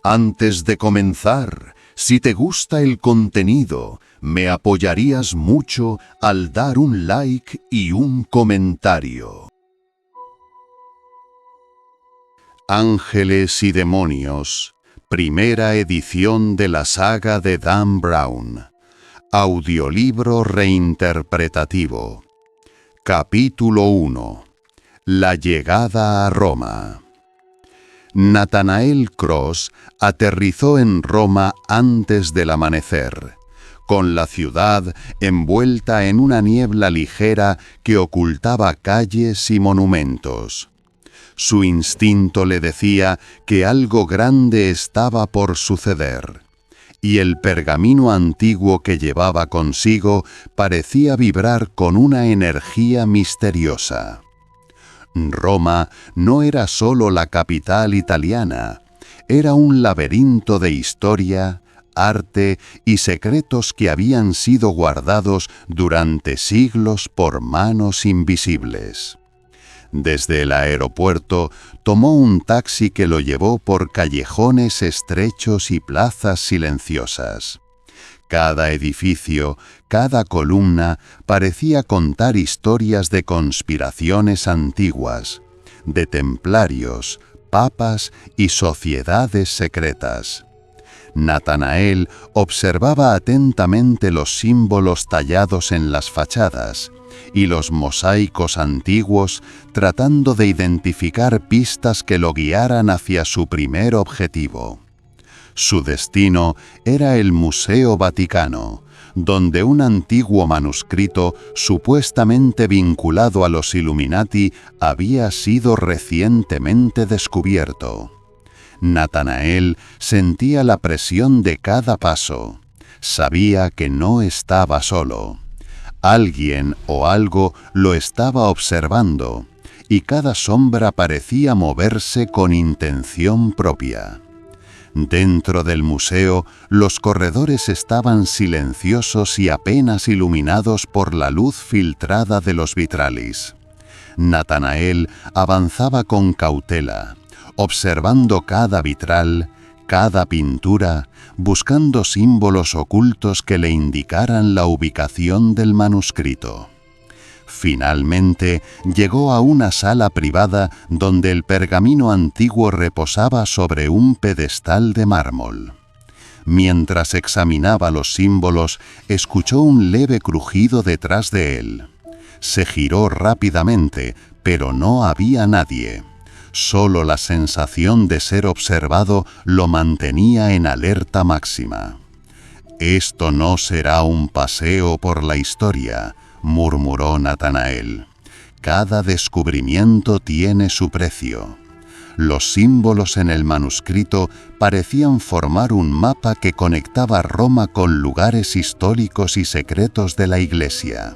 Antes de comenzar, si te gusta el contenido, me apoyarías mucho al dar un like y un comentario. Ángeles y demonios, primera edición de la saga de Dan Brown. Audiolibro reinterpretativo. Capítulo 1. La llegada a Roma. Nathanael Cross aterrizó en Roma antes del amanecer, con la ciudad envuelta en una niebla ligera que ocultaba calles y monumentos. Su instinto le decía que algo grande estaba por suceder, y el pergamino antiguo que llevaba consigo parecía vibrar con una energía misteriosa. Roma no era solo la capital italiana, era un laberinto de historia, arte y secretos que habían sido guardados durante siglos por manos invisibles. Desde el aeropuerto tomó un taxi que lo llevó por callejones estrechos y plazas silenciosas. Cada edificio, cada columna parecía contar historias de conspiraciones antiguas, de templarios, papas y sociedades secretas. Nathanael observaba atentamente los símbolos tallados en las fachadas y los mosaicos antiguos, tratando de identificar pistas que lo guiaran hacia su primer objetivo. Su destino era el Museo Vaticano, donde un antiguo manuscrito supuestamente vinculado a los Illuminati había sido recientemente descubierto. Nathanael sentía la presión de cada paso. Sabía que no estaba solo. Alguien o algo lo estaba observando, y cada sombra parecía moverse con intención propia. Dentro del museo, los corredores estaban silenciosos y apenas iluminados por la luz filtrada de los vitralis. Nathanael avanzaba con cautela, observando cada vitral, cada pintura, buscando símbolos ocultos que le indicaran la ubicación del manuscrito. Finalmente, llegó a una sala privada donde el pergamino antiguo reposaba sobre un pedestal de mármol. Mientras examinaba los símbolos, escuchó un leve crujido detrás de él. Se giró rápidamente, pero no había nadie. Solo la sensación de ser observado lo mantenía en alerta máxima. «Esto no será un paseo por la historia», murmuró Nathanael. «Cada descubrimiento tiene su precio». Los símbolos en el manuscrito parecían formar un mapa que conectaba Roma con lugares históricos y secretos de la Iglesia.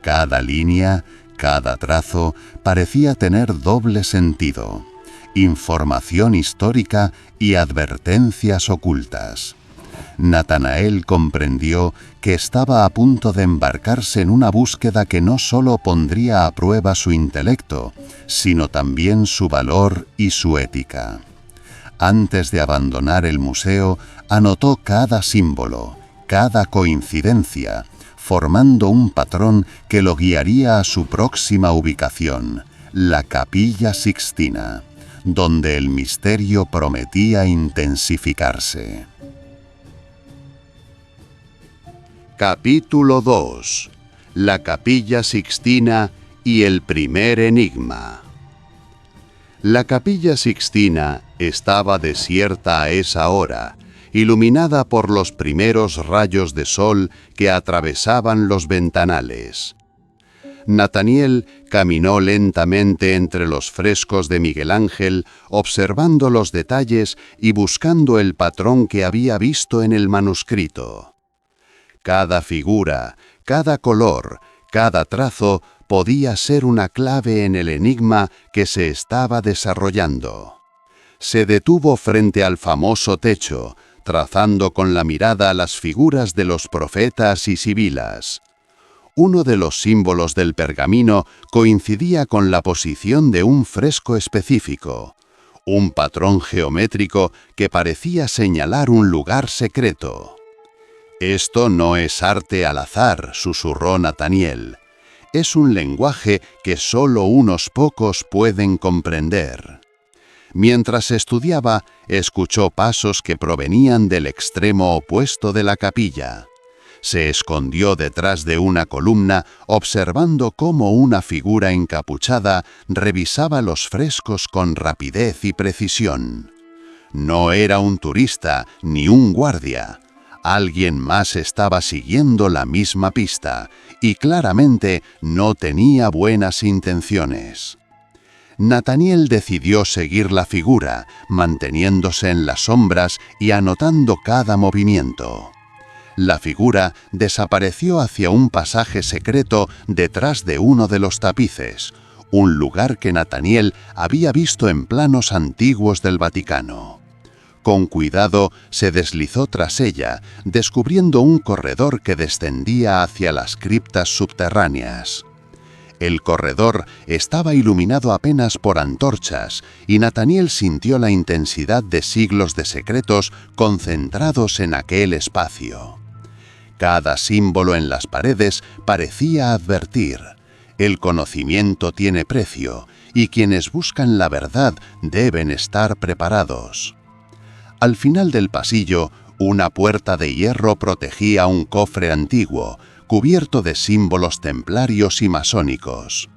Cada línea, cada trazo parecía tener doble sentido, información histórica y advertencias ocultas. Nathanael comprendió que estaba a punto de embarcarse en una búsqueda que no solo pondría a prueba su intelecto, sino también su valor y su ética. Antes de abandonar el museo, anotó cada símbolo, cada coincidencia, formando un patrón que lo guiaría a su próxima ubicación, la Capilla Sixtina, donde el misterio prometía intensificarse. Capítulo 2. La Capilla Sixtina y el primer enigma. La Capilla Sixtina estaba desierta a esa hora, iluminada por los primeros rayos de sol que atravesaban los ventanales. Nathanael caminó lentamente entre los frescos de Miguel Ángel, observando los detalles y buscando el patrón que había visto en el manuscrito. Cada figura, cada color, cada trazo podía ser una clave en el enigma que se estaba desarrollando. Se detuvo frente al famoso techo, trazando con la mirada las figuras de los profetas y sibilas. Uno de los símbolos del pergamino coincidía con la posición de un fresco específico, un patrón geométrico que parecía señalar un lugar secreto. «Esto no es arte al azar», susurró Nathaniel. «Es un lenguaje que solo unos pocos pueden comprender». Mientras estudiaba, escuchó pasos que provenían del extremo opuesto de la capilla. Se escondió detrás de una columna, observando cómo una figura encapuchada revisaba los frescos con rapidez y precisión. No era un turista ni un guardia. Alguien más estaba siguiendo la misma pista y claramente no tenía buenas intenciones. Nathaniel decidió seguir la figura, manteniéndose en las sombras y anotando cada movimiento. La figura desapareció hacia un pasaje secreto detrás de uno de los tapices, un lugar que Nathaniel había visto en planos antiguos del Vaticano. Con cuidado se deslizó tras ella, descubriendo un corredor que descendía hacia las criptas subterráneas. El corredor estaba iluminado apenas por antorchas y Nathaniel sintió la intensidad de siglos de secretos concentrados en aquel espacio. Cada símbolo en las paredes parecía advertir: el conocimiento tiene precio y quienes buscan la verdad deben estar preparados. Al final del pasillo, una puerta de hierro protegía un cofre antiguo, cubierto de símbolos templarios y masónicos.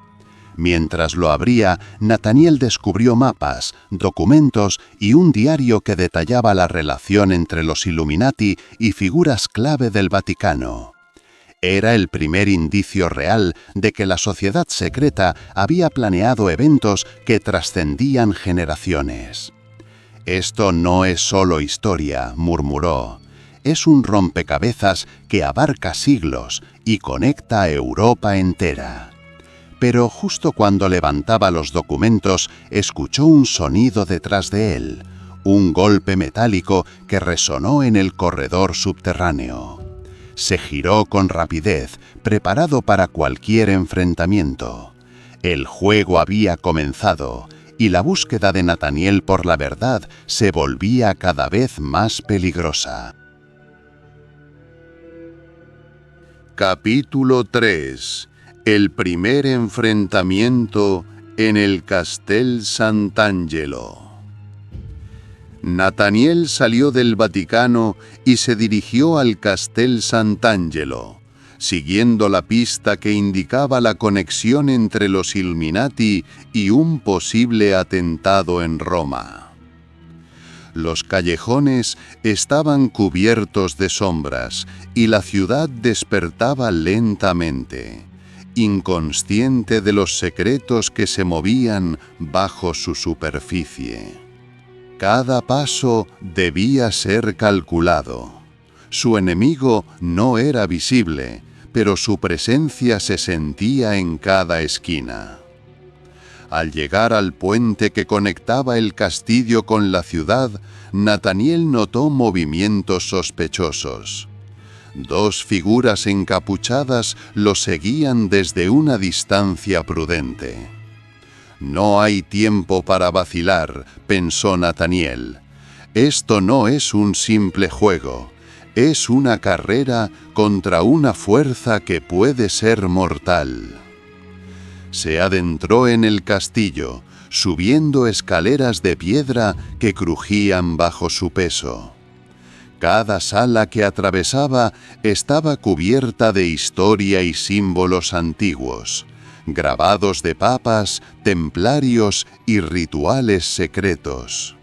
Mientras lo abría, Nathaniel descubrió mapas, documentos y un diario que detallaba la relación entre los Illuminati y figuras clave del Vaticano. Era el primer indicio real de que la sociedad secreta había planeado eventos que trascendían generaciones. «Esto no es solo historia», murmuró. «Es un rompecabezas que abarca siglos y conecta a Europa entera». Pero justo cuando levantaba los documentos, escuchó un sonido detrás de él, un golpe metálico que resonó en el corredor subterráneo. Se giró con rapidez, preparado para cualquier enfrentamiento. El juego había comenzado, y la búsqueda de Nathaniel por la verdad se volvía cada vez más peligrosa. Capítulo 3. El primer enfrentamiento en el Castel Sant'Angelo. Nathaniel salió del Vaticano y se dirigió al Castel Sant'Angelo, siguiendo la pista que indicaba la conexión entre los Illuminati y un posible atentado en Roma. Los callejones estaban cubiertos de sombras y la ciudad despertaba lentamente, inconsciente de los secretos que se movían bajo su superficie. Cada paso debía ser calculado. Su enemigo no era visible, pero su presencia se sentía en cada esquina. Al llegar al puente que conectaba el castillo con la ciudad, Nathaniel notó movimientos sospechosos. Dos figuras encapuchadas lo seguían desde una distancia prudente. «No hay tiempo para vacilar», pensó Nathaniel. «Esto no es un simple juego. Es una carrera contra una fuerza que puede ser mortal». Se adentró en el castillo, subiendo escaleras de piedra que crujían bajo su peso. Cada sala que atravesaba estaba cubierta de historia y símbolos antiguos, grabados de papas, templarios y rituales secretos.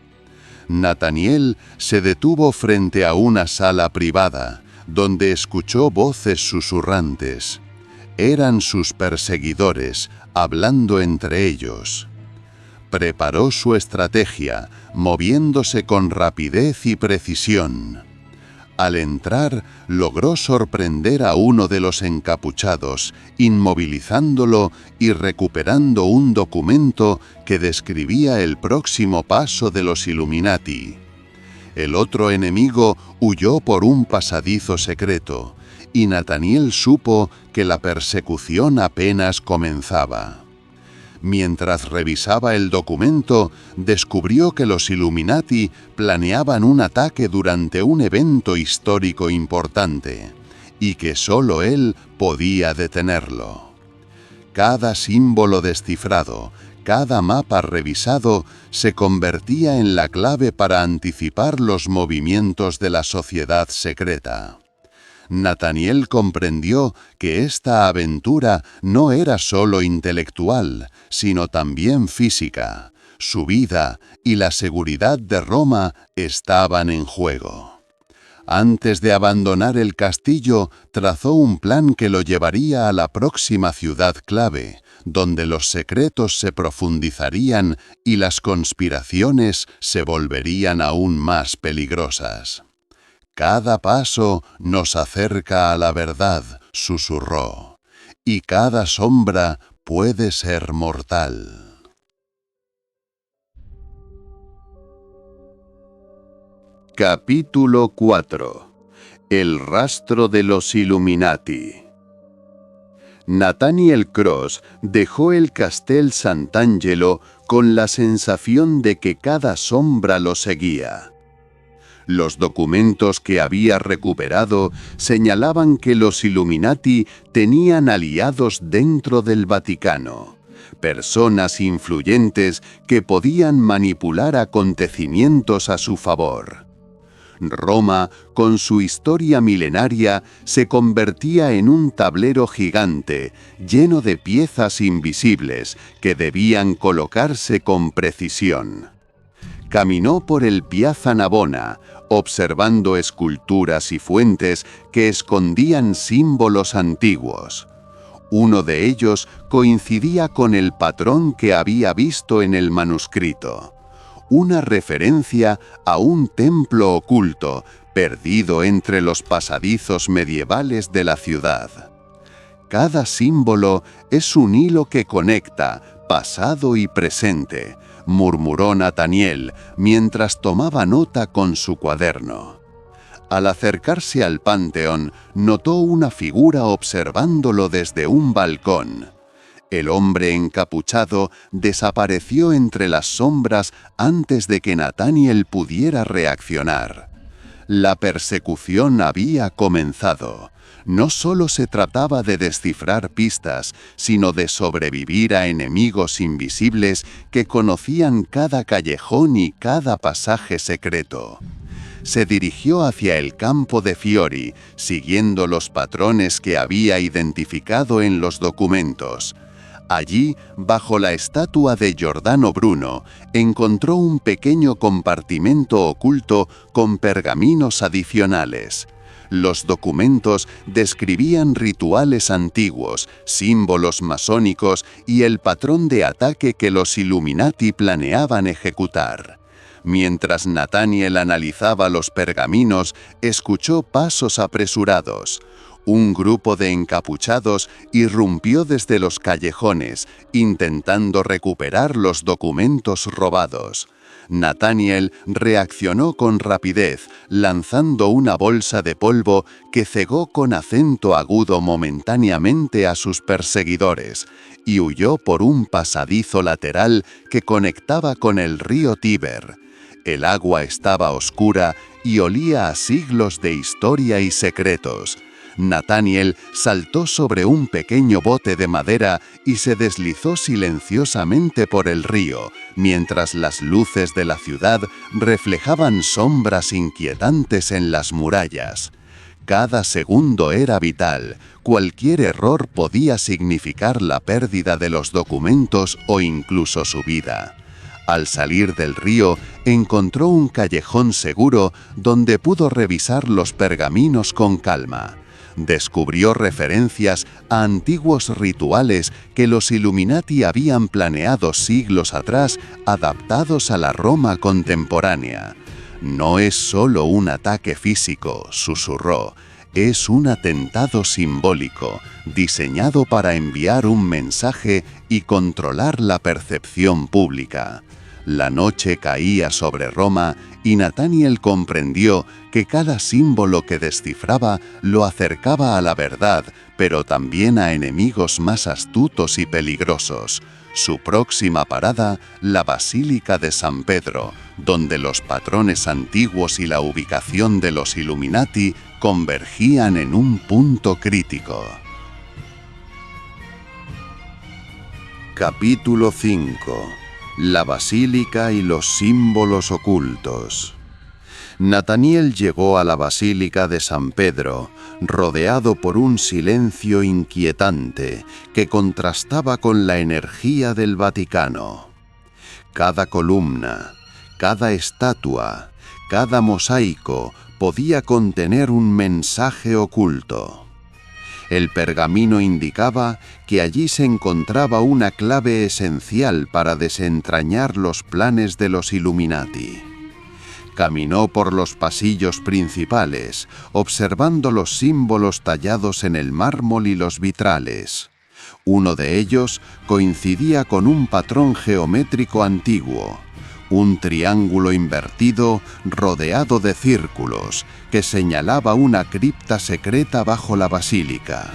Nathaniel se detuvo frente a una sala privada, donde escuchó voces susurrantes. Eran sus perseguidores, hablando entre ellos. Preparó su estrategia, moviéndose con rapidez y precisión. Al entrar, logró sorprender a uno de los encapuchados, inmovilizándolo y recuperando un documento que describía el próximo paso de los Illuminati. El otro enemigo huyó por un pasadizo secreto, y Nathaniel supo que la persecución apenas comenzaba. Mientras revisaba el documento, descubrió que los Illuminati planeaban un ataque durante un evento histórico importante, y que solo él podía detenerlo. Cada símbolo descifrado, cada mapa revisado, se convertía en la clave para anticipar los movimientos de la sociedad secreta. Nathaniel comprendió que esta aventura no era solo intelectual, sino también física. Su vida y la seguridad de Roma estaban en juego. Antes de abandonar el castillo, trazó un plan que lo llevaría a la próxima ciudad clave, donde los secretos se profundizarían y las conspiraciones se volverían aún más peligrosas. «Cada paso nos acerca a la verdad», susurró, «y cada sombra puede ser mortal». Capítulo 4. El rastro de los Illuminati. Nathaniel Cross dejó el Castel Sant'Angelo con la sensación de que cada sombra lo seguía. Los documentos que había recuperado señalaban que los Illuminati tenían aliados dentro del Vaticano, personas influyentes que podían manipular acontecimientos a su favor. Roma, con su historia milenaria, se convertía en un tablero gigante, lleno de piezas invisibles que debían colocarse con precisión. Caminó por el Piazza Navona, observando esculturas y fuentes que escondían símbolos antiguos. Uno de ellos coincidía con el patrón que había visto en el manuscrito, una referencia a un templo oculto, perdido entre los pasadizos medievales de la ciudad. Cada símbolo es un hilo que conecta pasado y presente, murmuró Nathaniel mientras tomaba nota con su cuaderno. Al acercarse al Panteón, notó una figura observándolo desde un balcón. El hombre encapuchado desapareció entre las sombras antes de que Nathaniel pudiera reaccionar. La persecución había comenzado. No solo se trataba de descifrar pistas, sino de sobrevivir a enemigos invisibles que conocían cada callejón y cada pasaje secreto. Se dirigió hacia el campo de Fiori, siguiendo los patrones que había identificado en los documentos. Allí, bajo la estatua de Giordano Bruno, encontró un pequeño compartimento oculto con pergaminos adicionales. Los documentos describían rituales antiguos, símbolos masónicos y el patrón de ataque que los Illuminati planeaban ejecutar. Mientras Nathaniel analizaba los pergaminos, escuchó pasos apresurados. Un grupo de encapuchados irrumpió desde los callejones, intentando recuperar los documentos robados. Nathaniel reaccionó con rapidez, lanzando una bolsa de polvo que cegó con acento agudo momentáneamente a sus perseguidores, y huyó por un pasadizo lateral que conectaba con el río Tíber. El agua estaba oscura y olía a siglos de historia y secretos. Nathaniel saltó sobre un pequeño bote de madera y se deslizó silenciosamente por el río, mientras las luces de la ciudad reflejaban sombras inquietantes en las murallas. Cada segundo era vital. Cualquier error podía significar la pérdida de los documentos o incluso su vida. Al salir del río, encontró un callejón seguro donde pudo revisar los pergaminos con calma. Descubrió referencias a antiguos rituales que los Illuminati habían planeado siglos atrás, adaptados a la Roma contemporánea. «No es solo un ataque físico», susurró, «es un atentado simbólico, diseñado para enviar un mensaje y controlar la percepción pública». La noche caía sobre Roma y Nathaniel comprendió que cada símbolo que descifraba lo acercaba a la verdad, pero también a enemigos más astutos y peligrosos. Su próxima parada, la Basílica de San Pedro, donde los patrones antiguos y la ubicación de los Illuminati convergían en un punto crítico. Capítulo 5. La Basílica y los símbolos ocultos. Nataniel llegó a la Basílica de San Pedro, rodeado por un silencio inquietante que contrastaba con la energía del Vaticano. Cada columna, cada estatua, cada mosaico podía contener un mensaje oculto. El pergamino indicaba que allí se encontraba una clave esencial para desentrañar los planes de los Illuminati. Caminó por los pasillos principales, observando los símbolos tallados en el mármol y los vitrales. Uno de ellos coincidía con un patrón geométrico antiguo, un triángulo invertido rodeado de círculos que señalaba una cripta secreta bajo la basílica.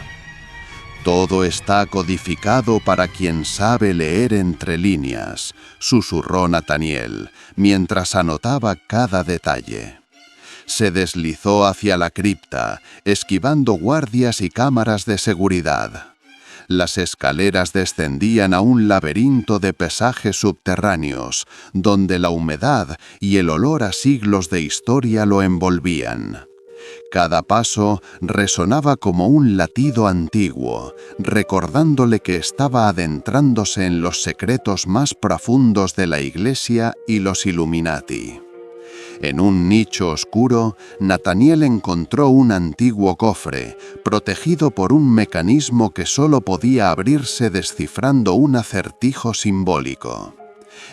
«Todo está codificado para quien sabe leer entre líneas», susurró Nataniel, mientras anotaba cada detalle. Se deslizó hacia la cripta, esquivando guardias y cámaras de seguridad. Las escaleras descendían a un laberinto de pasajes subterráneos, donde la humedad y el olor a siglos de historia lo envolvían. Cada paso resonaba como un latido antiguo, recordándole que estaba adentrándose en los secretos más profundos de la Iglesia y los Illuminati. En un nicho oscuro, Nataniel encontró un antiguo cofre, protegido por un mecanismo que solo podía abrirse descifrando un acertijo simbólico.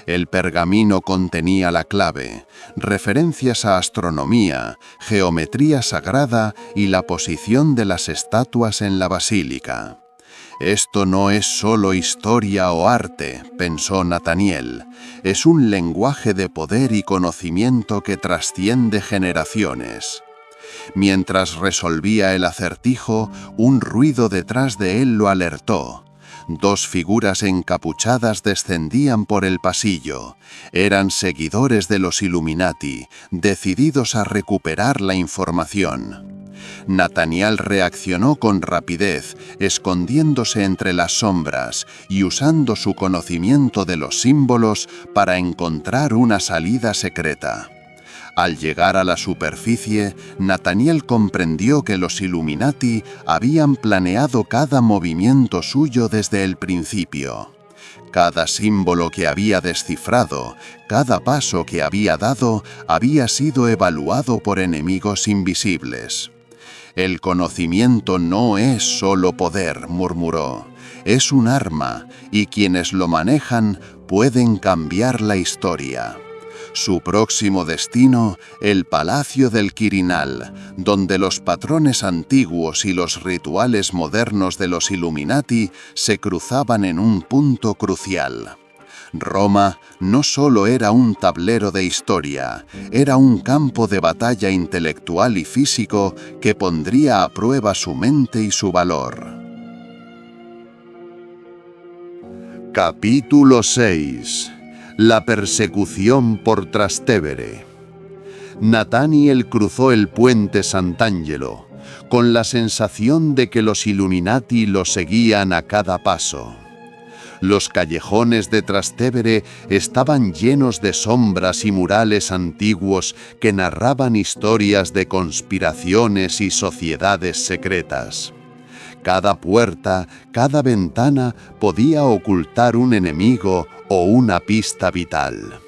El pergamino contenía la clave, referencias a astronomía, geometría sagrada y la posición de las estatuas en la basílica. «Esto no es solo historia o arte», pensó Nataniel, «es un lenguaje de poder y conocimiento que trasciende generaciones». Mientras resolvía el acertijo, un ruido detrás de él lo alertó. Dos figuras encapuchadas descendían por el pasillo. Eran seguidores de los Illuminati, decididos a recuperar la información. Nataniel reaccionó con rapidez, escondiéndose entre las sombras y usando su conocimiento de los símbolos para encontrar una salida secreta. Al llegar a la superficie, Nataniel comprendió que los Illuminati habían planeado cada movimiento suyo desde el principio. Cada símbolo que había descifrado, cada paso que había dado, había sido evaluado por enemigos invisibles. «El conocimiento no es solo poder», murmuró. «Es un arma, y quienes lo manejan pueden cambiar la historia». Su próximo destino, el Palacio del Quirinal, donde los patrones antiguos y los rituales modernos de los Illuminati se cruzaban en un punto crucial. Roma no solo era un tablero de historia, era un campo de batalla intelectual y físico que pondría a prueba su mente y su valor. Capítulo 6. La persecución por Trastevere. Nataniel cruzó el puente Sant'Angelo, con la sensación de que los Illuminati lo seguían a cada paso. Los callejones de Trastevere estaban llenos de sombras y murales antiguos que narraban historias de conspiraciones y sociedades secretas. Cada puerta, cada ventana podía ocultar un enemigo o una pista vital.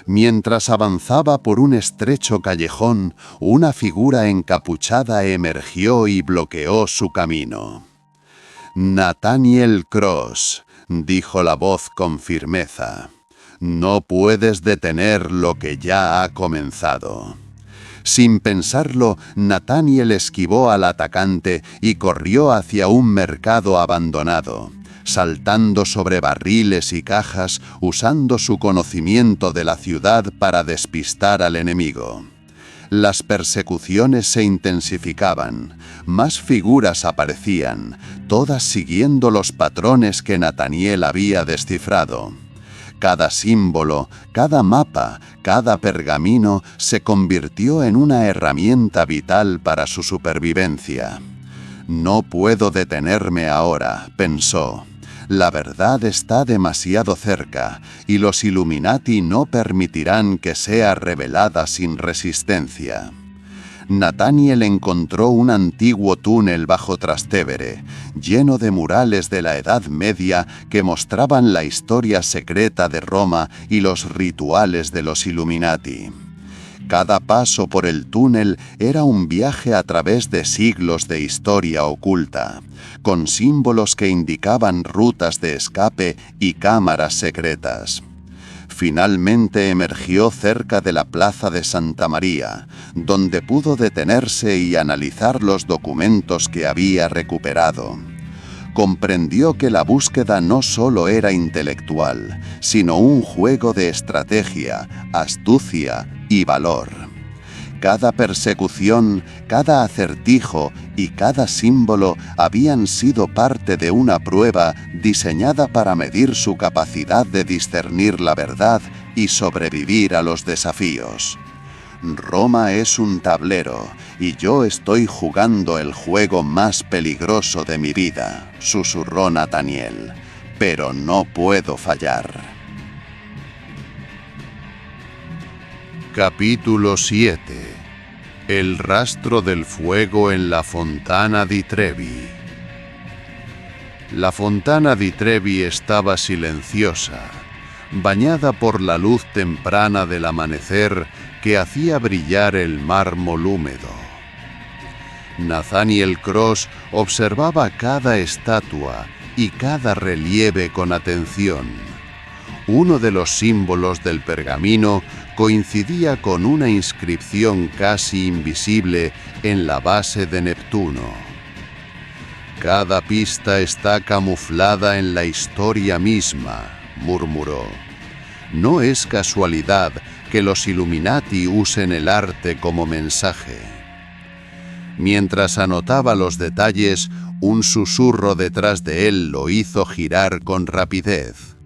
Mientras avanzaba por un estrecho callejón, una figura encapuchada emergió y bloqueó su camino. «Nataniel Cross», dijo la voz con firmeza, «no puedes detener lo que ya ha comenzado». Sin pensarlo, Nataniel esquivó al atacante y corrió hacia un mercado abandonado, saltando sobre barriles y cajas, usando su conocimiento de la ciudad para despistar al enemigo. Las persecuciones se intensificaban, más figuras aparecían, todas siguiendo los patrones que Nathaniel había descifrado. Cada símbolo, cada mapa, cada pergamino se convirtió en una herramienta vital para su supervivencia. «No puedo detenerme ahora», pensó. «La verdad está demasiado cerca, y los Illuminati no permitirán que sea revelada sin resistencia». Nathaniel encontró un antiguo túnel bajo Trastevere, lleno de murales de la Edad Media que mostraban la historia secreta de Roma y los rituales de los Illuminati. Cada paso por el túnel era un viaje a través de siglos de historia oculta, con símbolos que indicaban rutas de escape y cámaras secretas. Finalmente emergió cerca de la Plaza de Santa María, donde pudo detenerse y analizar los documentos que había recuperado. Comprendió que la búsqueda no solo era intelectual, sino un juego de estrategia, astucia y valor. Cada persecución, cada acertijo y cada símbolo habían sido parte de una prueba diseñada para medir su capacidad de discernir la verdad y sobrevivir a los desafíos. «Roma es un tablero, y yo estoy jugando el juego más peligroso de mi vida», susurró Nathaniel, «pero no puedo fallar». Capítulo 7. El rastro del fuego en la Fontana di Trevi. La Fontana di Trevi estaba silenciosa, bañada por la luz temprana del amanecer que hacía brillar el mármol húmedo. Nathaniel Cross observaba cada estatua y cada relieve con atención. Uno de los símbolos del pergamino coincidía con una inscripción casi invisible en la base de Neptuno. «Cada pista está camuflada en la historia misma», murmuró. «No es casualidad que los Illuminati usen el arte como mensaje». Mientras anotaba los detalles, un susurro detrás de él lo hizo girar con rapidez.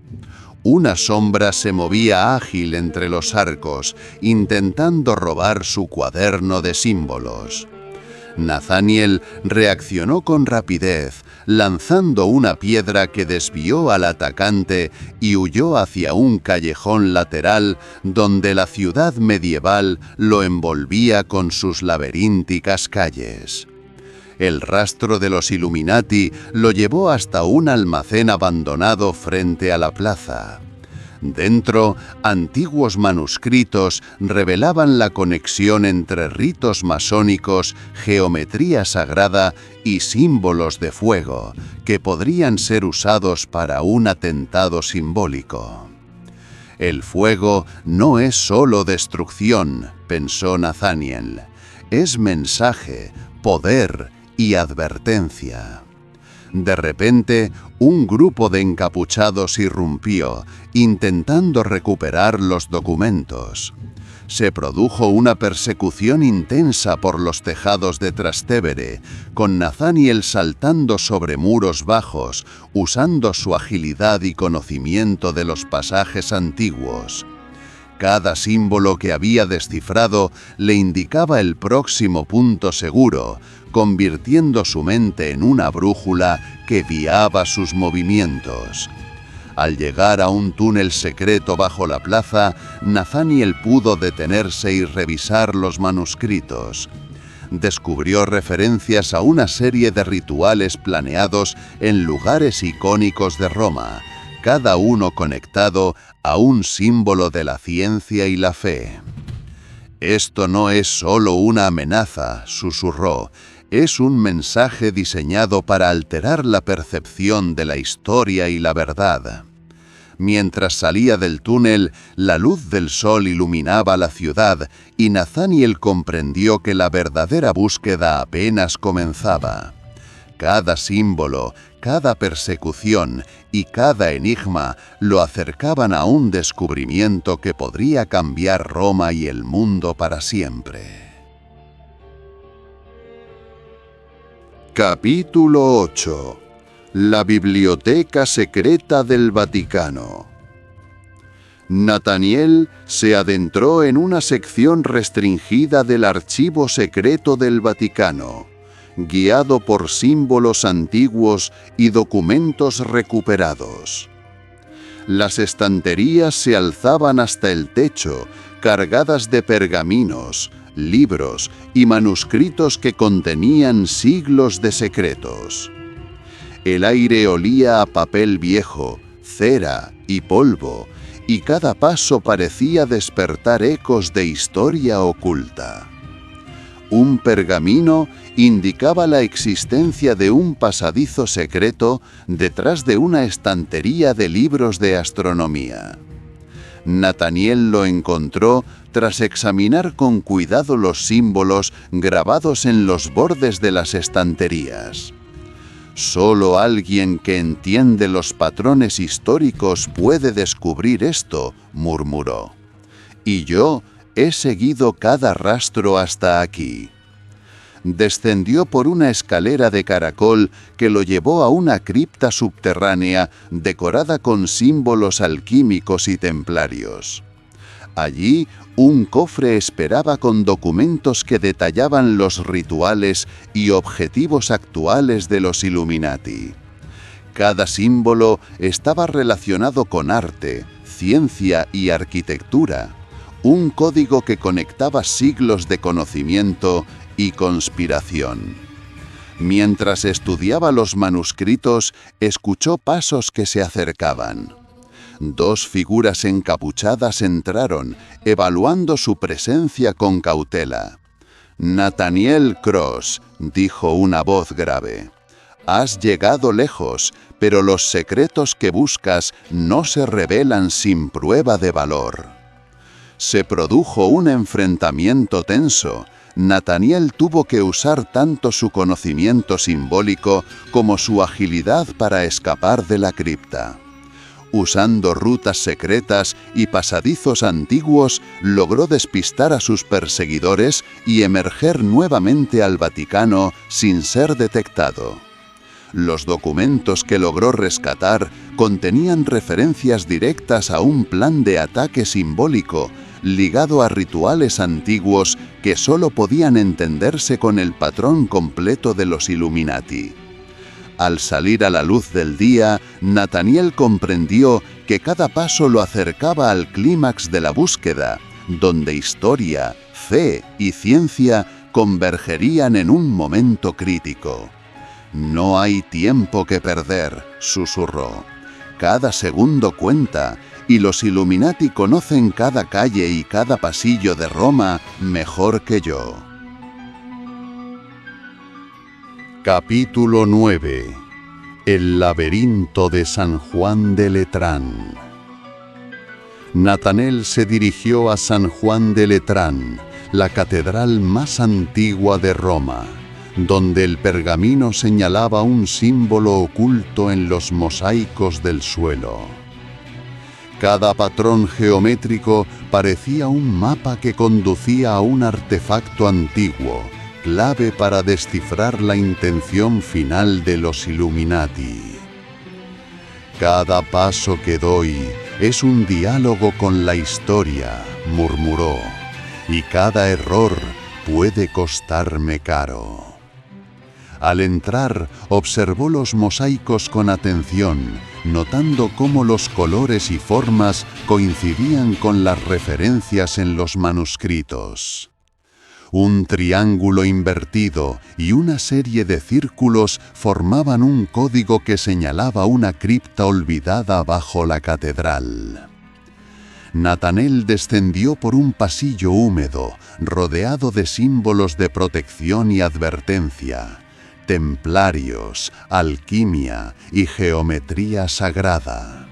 Una sombra se movía ágil entre los arcos, intentando robar su cuaderno de símbolos. Nathaniel reaccionó con rapidez, lanzando una piedra que desvió al atacante y huyó hacia un callejón lateral donde la ciudad medieval lo envolvía con sus laberínticas calles. El rastro de los Illuminati lo llevó hasta un almacén abandonado frente a la plaza. Dentro, antiguos manuscritos revelaban la conexión entre ritos masónicos, geometría sagrada y símbolos de fuego, que podrían ser usados para un atentado simbólico. «El fuego no es solo destrucción», pensó Nathaniel. «Es mensaje, poder y advertencia». De repente, un grupo de encapuchados irrumpió, intentando recuperar los documentos. Se produjo una persecución intensa por los tejados de Trastevere, con Nathaniel saltando sobre muros bajos, usando su agilidad y conocimiento de los pasajes antiguos. Cada símbolo que había descifrado le indicaba el próximo punto seguro, convirtiendo su mente en una brújula que guiaba sus movimientos. Al llegar a un túnel secreto bajo la plaza, Nathaniel pudo detenerse y revisar los manuscritos. Descubrió referencias a una serie de rituales planeados en lugares icónicos de Roma, cada uno conectado a un símbolo de la ciencia y la fe. «Esto no es solo una amenaza», susurró, «es un mensaje diseñado para alterar la percepción de la historia y la verdad». Mientras salía del túnel, la luz del sol iluminaba la ciudad y Nathaniel comprendió que la verdadera búsqueda apenas comenzaba. Cada símbolo, cada persecución y cada enigma lo acercaban a un descubrimiento que podría cambiar Roma y el mundo para siempre. Capítulo 8. La Biblioteca Secreta del Vaticano. Nathaniel se adentró en una sección restringida del Archivo Secreto del Vaticano, guiado por símbolos antiguos y documentos recuperados. Las estanterías se alzaban hasta el techo, cargadas de pergaminos, libros y manuscritos que contenían siglos de secretos. El aire olía a papel viejo, cera y polvo, y cada paso parecía despertar ecos de historia oculta. Un pergamino indicaba la existencia de un pasadizo secreto detrás de una estantería de libros de astronomía. Nathaniel lo encontró tras examinar con cuidado los símbolos grabados en los bordes de las estanterías. Solo alguien que entiende los patrones históricos puede descubrir esto, murmuró. Y yo he seguido cada rastro hasta aquí. Descendió por una escalera de caracol que lo llevó a una cripta subterránea decorada con símbolos alquímicos y templarios. Allí, un cofre esperaba con documentos que detallaban los rituales y objetivos actuales de los Illuminati. Cada símbolo estaba relacionado con arte, ciencia y arquitectura, un código que conectaba siglos de conocimiento y conspiración. Mientras estudiaba los manuscritos, escuchó pasos que se acercaban. Dos figuras encapuchadas entraron, evaluando su presencia con cautela. «Nathaniel Cross», dijo una voz grave. «Has llegado lejos, pero los secretos que buscas no se revelan sin prueba de valor». Se produjo un enfrentamiento tenso. Nathaniel tuvo que usar tanto su conocimiento simbólico como su agilidad para escapar de la cripta. Usando rutas secretas y pasadizos antiguos, logró despistar a sus perseguidores y emerger nuevamente al Vaticano sin ser detectado. Los documentos que logró rescatar contenían referencias directas a un plan de ataque simbólico, ligado a rituales antiguos que solo podían entenderse con el patrón completo de los Illuminati. Al salir a la luz del día, Nathaniel comprendió que cada paso lo acercaba al clímax de la búsqueda, donde historia, fe y ciencia convergerían en un momento crítico. «No hay tiempo que perder», susurró. «Cada segundo cuenta, y los Illuminati conocen cada calle y cada pasillo de Roma mejor que yo». Capítulo 9. El laberinto de San Juan de Letrán. Nathaniel se dirigió a San Juan de Letrán, la catedral más antigua de Roma, donde el pergamino señalaba un símbolo oculto en los mosaicos del suelo. Cada patrón geométrico parecía un mapa que conducía a un artefacto antiguo, clave para descifrar la intención final de los Illuminati. «Cada paso que doy es un diálogo con la historia», murmuró, «y cada error puede costarme caro». Al entrar, observó los mosaicos con atención, notando cómo los colores y formas coincidían con las referencias en los manuscritos. Un triángulo invertido y una serie de círculos formaban un código que señalaba una cripta olvidada bajo la catedral. Nathaniel descendió por un pasillo húmedo, rodeado de símbolos de protección y advertencia, templarios, alquimia y geometría sagrada.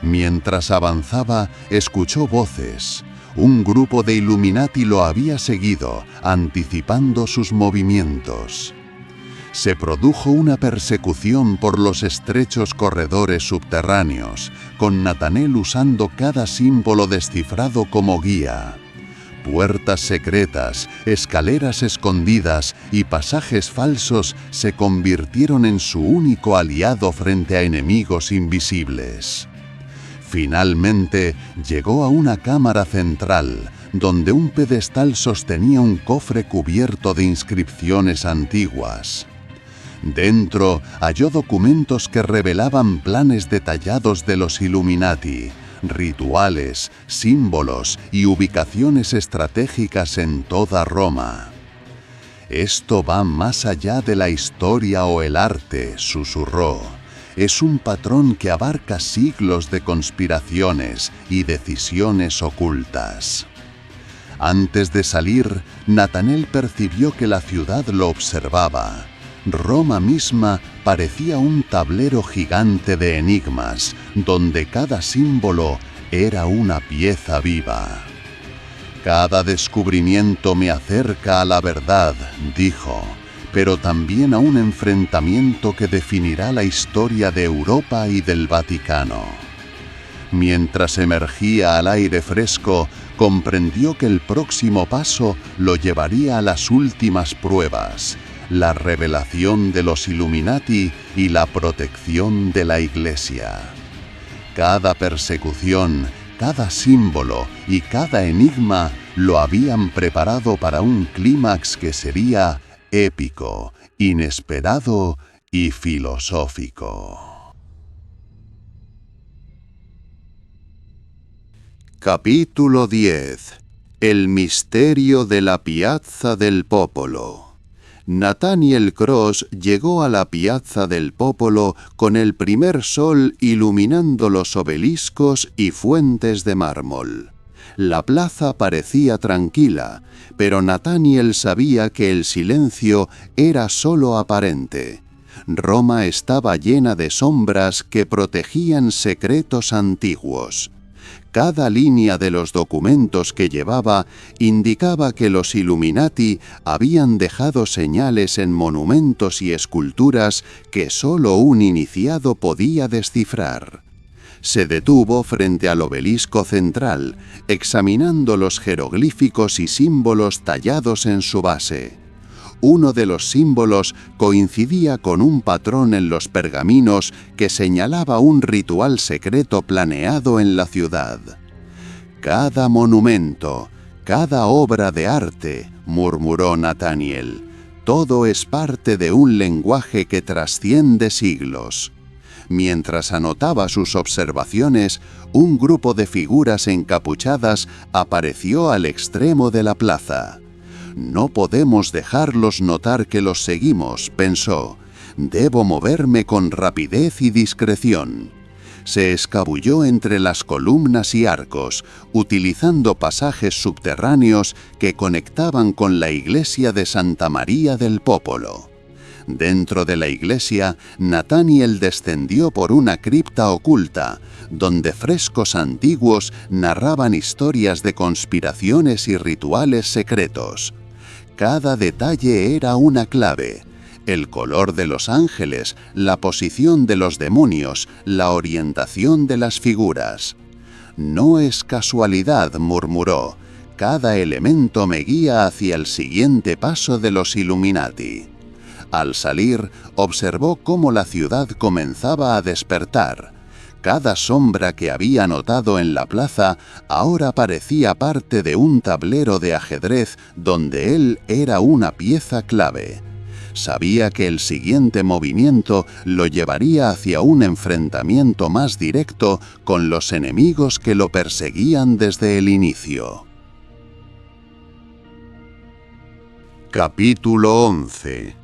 Mientras avanzaba, escuchó voces. Un grupo de Illuminati lo había seguido, anticipando sus movimientos. Se produjo una persecución por los estrechos corredores subterráneos, con Nathaniel usando cada símbolo descifrado como guía. Puertas secretas, escaleras escondidas y pasajes falsos se convirtieron en su único aliado frente a enemigos invisibles. Finalmente llegó a una cámara central, donde un pedestal sostenía un cofre cubierto de inscripciones antiguas. Dentro halló documentos que revelaban planes detallados de los Illuminati, rituales, símbolos y ubicaciones estratégicas en toda Roma. «Esto va más allá de la historia o el arte», susurró. «Es un patrón que abarca siglos de conspiraciones y decisiones ocultas». Antes de salir, Natanael percibió que la ciudad lo observaba. Roma misma parecía un tablero gigante de enigmas, donde cada símbolo era una pieza viva. «Cada descubrimiento me acerca a la verdad», dijo, «pero también a un enfrentamiento que definirá la historia de Europa y del Vaticano». Mientras emergía al aire fresco, comprendió que el próximo paso lo llevaría a las últimas pruebas: la revelación de los Illuminati y la protección de la Iglesia. Cada persecución, cada símbolo y cada enigma lo habían preparado para un clímax que sería épico, inesperado y filosófico. Capítulo 10. El misterio de la Piazza del Popolo. Nathaniel Cross llegó a la Piazza del Popolo con el primer sol iluminando los obeliscos y fuentes de mármol. La plaza parecía tranquila, pero Nathaniel sabía que el silencio era solo aparente. Roma estaba llena de sombras que protegían secretos antiguos. Cada línea de los documentos que llevaba indicaba que los Illuminati habían dejado señales en monumentos y esculturas que solo un iniciado podía descifrar. Se detuvo frente al obelisco central, examinando los jeroglíficos y símbolos tallados en su base. Uno de los símbolos coincidía con un patrón en los pergaminos que señalaba un ritual secreto planeado en la ciudad. «Cada monumento, cada obra de arte», murmuró Nathaniel, «todo es parte de un lenguaje que trasciende siglos». Mientras anotaba sus observaciones, un grupo de figuras encapuchadas apareció al extremo de la plaza. «No podemos dejarlos notar que los seguimos», pensó. «Debo moverme con rapidez y discreción». Se escabulló entre las columnas y arcos, utilizando pasajes subterráneos que conectaban con la iglesia de Santa María del Popolo. Dentro de la iglesia, Nathaniel descendió por una cripta oculta, donde frescos antiguos narraban historias de conspiraciones y rituales secretos. Cada detalle era una clave: el color de los ángeles, la posición de los demonios, la orientación de las figuras. «No es casualidad», murmuró, «cada elemento me guía hacia el siguiente paso de los Illuminati». Al salir, observó cómo la ciudad comenzaba a despertar. Cada sombra que había notado en la plaza ahora parecía parte de un tablero de ajedrez donde él era una pieza clave. Sabía que el siguiente movimiento lo llevaría hacia un enfrentamiento más directo con los enemigos que lo perseguían desde el inicio. Capítulo 11.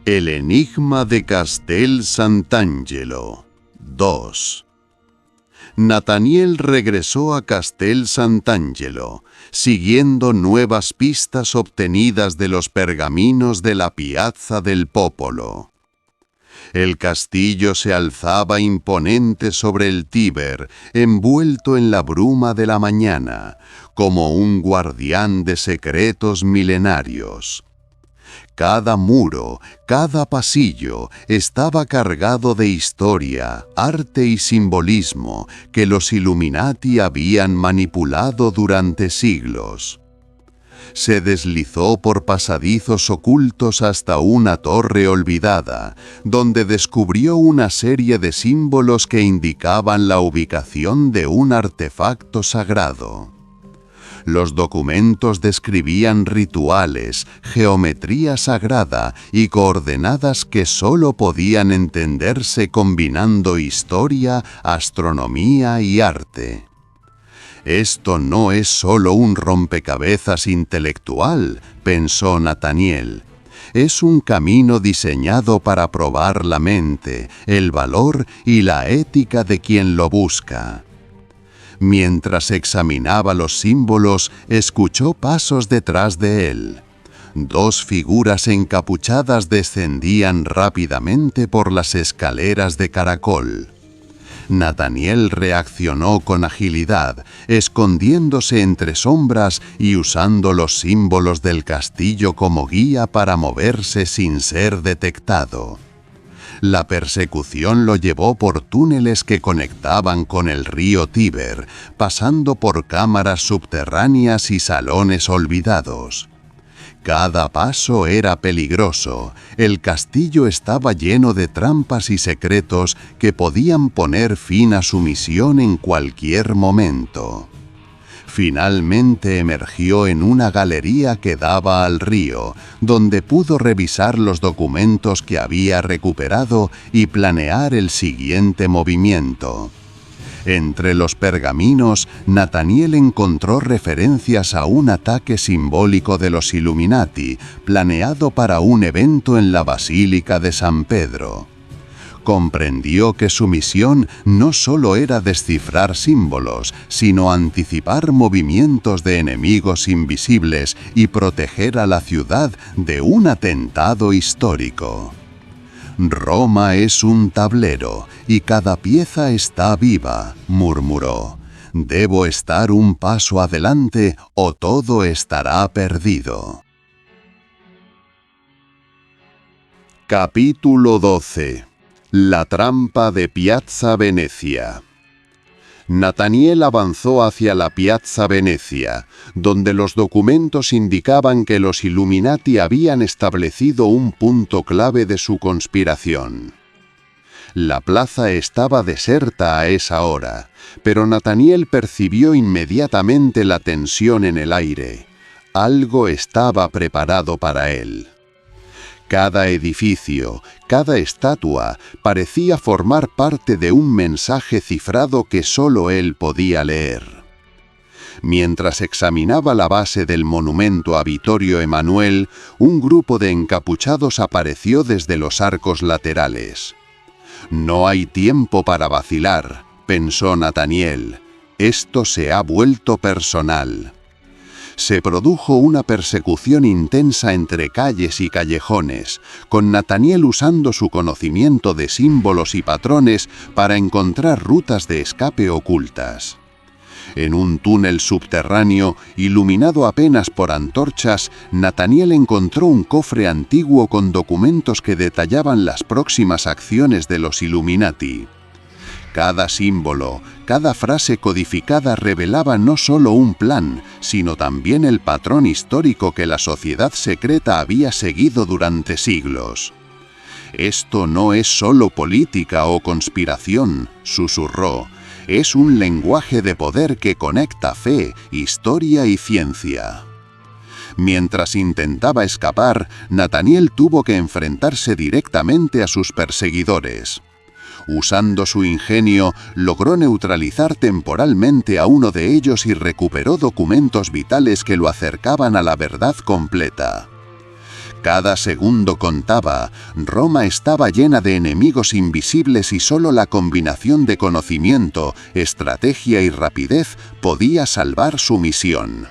El enigma de Castel Sant'Angelo. 2. Nathaniel regresó a Castel Sant'Angelo, siguiendo nuevas pistas obtenidas de los pergaminos de la Piazza del Popolo. El castillo se alzaba imponente sobre el Tíber, envuelto en la bruma de la mañana, como un guardián de secretos milenarios. Cada muro, cada pasillo estaba cargado de historia, arte y simbolismo que los Illuminati habían manipulado durante siglos. Se deslizó por pasadizos ocultos hasta una torre olvidada, donde descubrió una serie de símbolos que indicaban la ubicación de un artefacto sagrado. Los documentos describían rituales, geometría sagrada y coordenadas que solo podían entenderse combinando historia, astronomía y arte. Esto no es solo un rompecabezas intelectual, pensó Nathaniel. Es un camino diseñado para probar la mente, el valor y la ética de quien lo busca. Mientras examinaba los símbolos, escuchó pasos detrás de él. Dos figuras encapuchadas descendían rápidamente por las escaleras de caracol. Nathaniel reaccionó con agilidad, escondiéndose entre sombras y usando los símbolos del castillo como guía para moverse sin ser detectado. La persecución lo llevó por túneles que conectaban con el río Tíber, pasando por cámaras subterráneas y salones olvidados. Cada paso era peligroso. El castillo estaba lleno de trampas y secretos que podían poner fin a su misión en cualquier momento. Finalmente emergió en una galería que daba al río, donde pudo revisar los documentos que había recuperado y planear el siguiente movimiento. Entre los pergaminos, Nathaniel encontró referencias a un ataque simbólico de los Illuminati, planeado para un evento en la Basílica de San Pedro. Comprendió que su misión no solo era descifrar símbolos, sino anticipar movimientos de enemigos invisibles y proteger a la ciudad de un atentado histórico. Roma es un tablero, y cada pieza está viva, murmuró. Debo estar un paso adelante o todo estará perdido. Capítulo 12. La trampa de Piazza Venezia. Nathaniel avanzó hacia la Piazza Venezia, donde los documentos indicaban que los Illuminati habían establecido un punto clave de su conspiración. La plaza estaba deserta a esa hora, pero Nathaniel percibió inmediatamente la tensión en el aire. Algo estaba preparado para él. Cada edificio, cada estatua, parecía formar parte de un mensaje cifrado que solo él podía leer. Mientras examinaba la base del monumento a Vittorio Emanuele, un grupo de encapuchados apareció desde los arcos laterales. «No hay tiempo para vacilar», pensó Nathaniel. «Esto se ha vuelto personal». Se produjo una persecución intensa entre calles y callejones, con Nathaniel usando su conocimiento de símbolos y patrones para encontrar rutas de escape ocultas. En un túnel subterráneo, iluminado apenas por antorchas, Nathaniel encontró un cofre antiguo con documentos que detallaban las próximas acciones de los Illuminati. Cada símbolo, cada frase codificada revelaba no solo un plan, sino también el patrón histórico que la sociedad secreta había seguido durante siglos. «Esto no es solo política o conspiración», susurró. «Es un lenguaje de poder que conecta fe, historia y ciencia». Mientras intentaba escapar, Nathaniel tuvo que enfrentarse directamente a sus perseguidores. Usando su ingenio, logró neutralizar temporalmente a uno de ellos y recuperó documentos vitales que lo acercaban a la verdad completa. Cada segundo contaba. Roma estaba llena de enemigos invisibles y solo la combinación de conocimiento, estrategia y rapidez podía salvar su misión.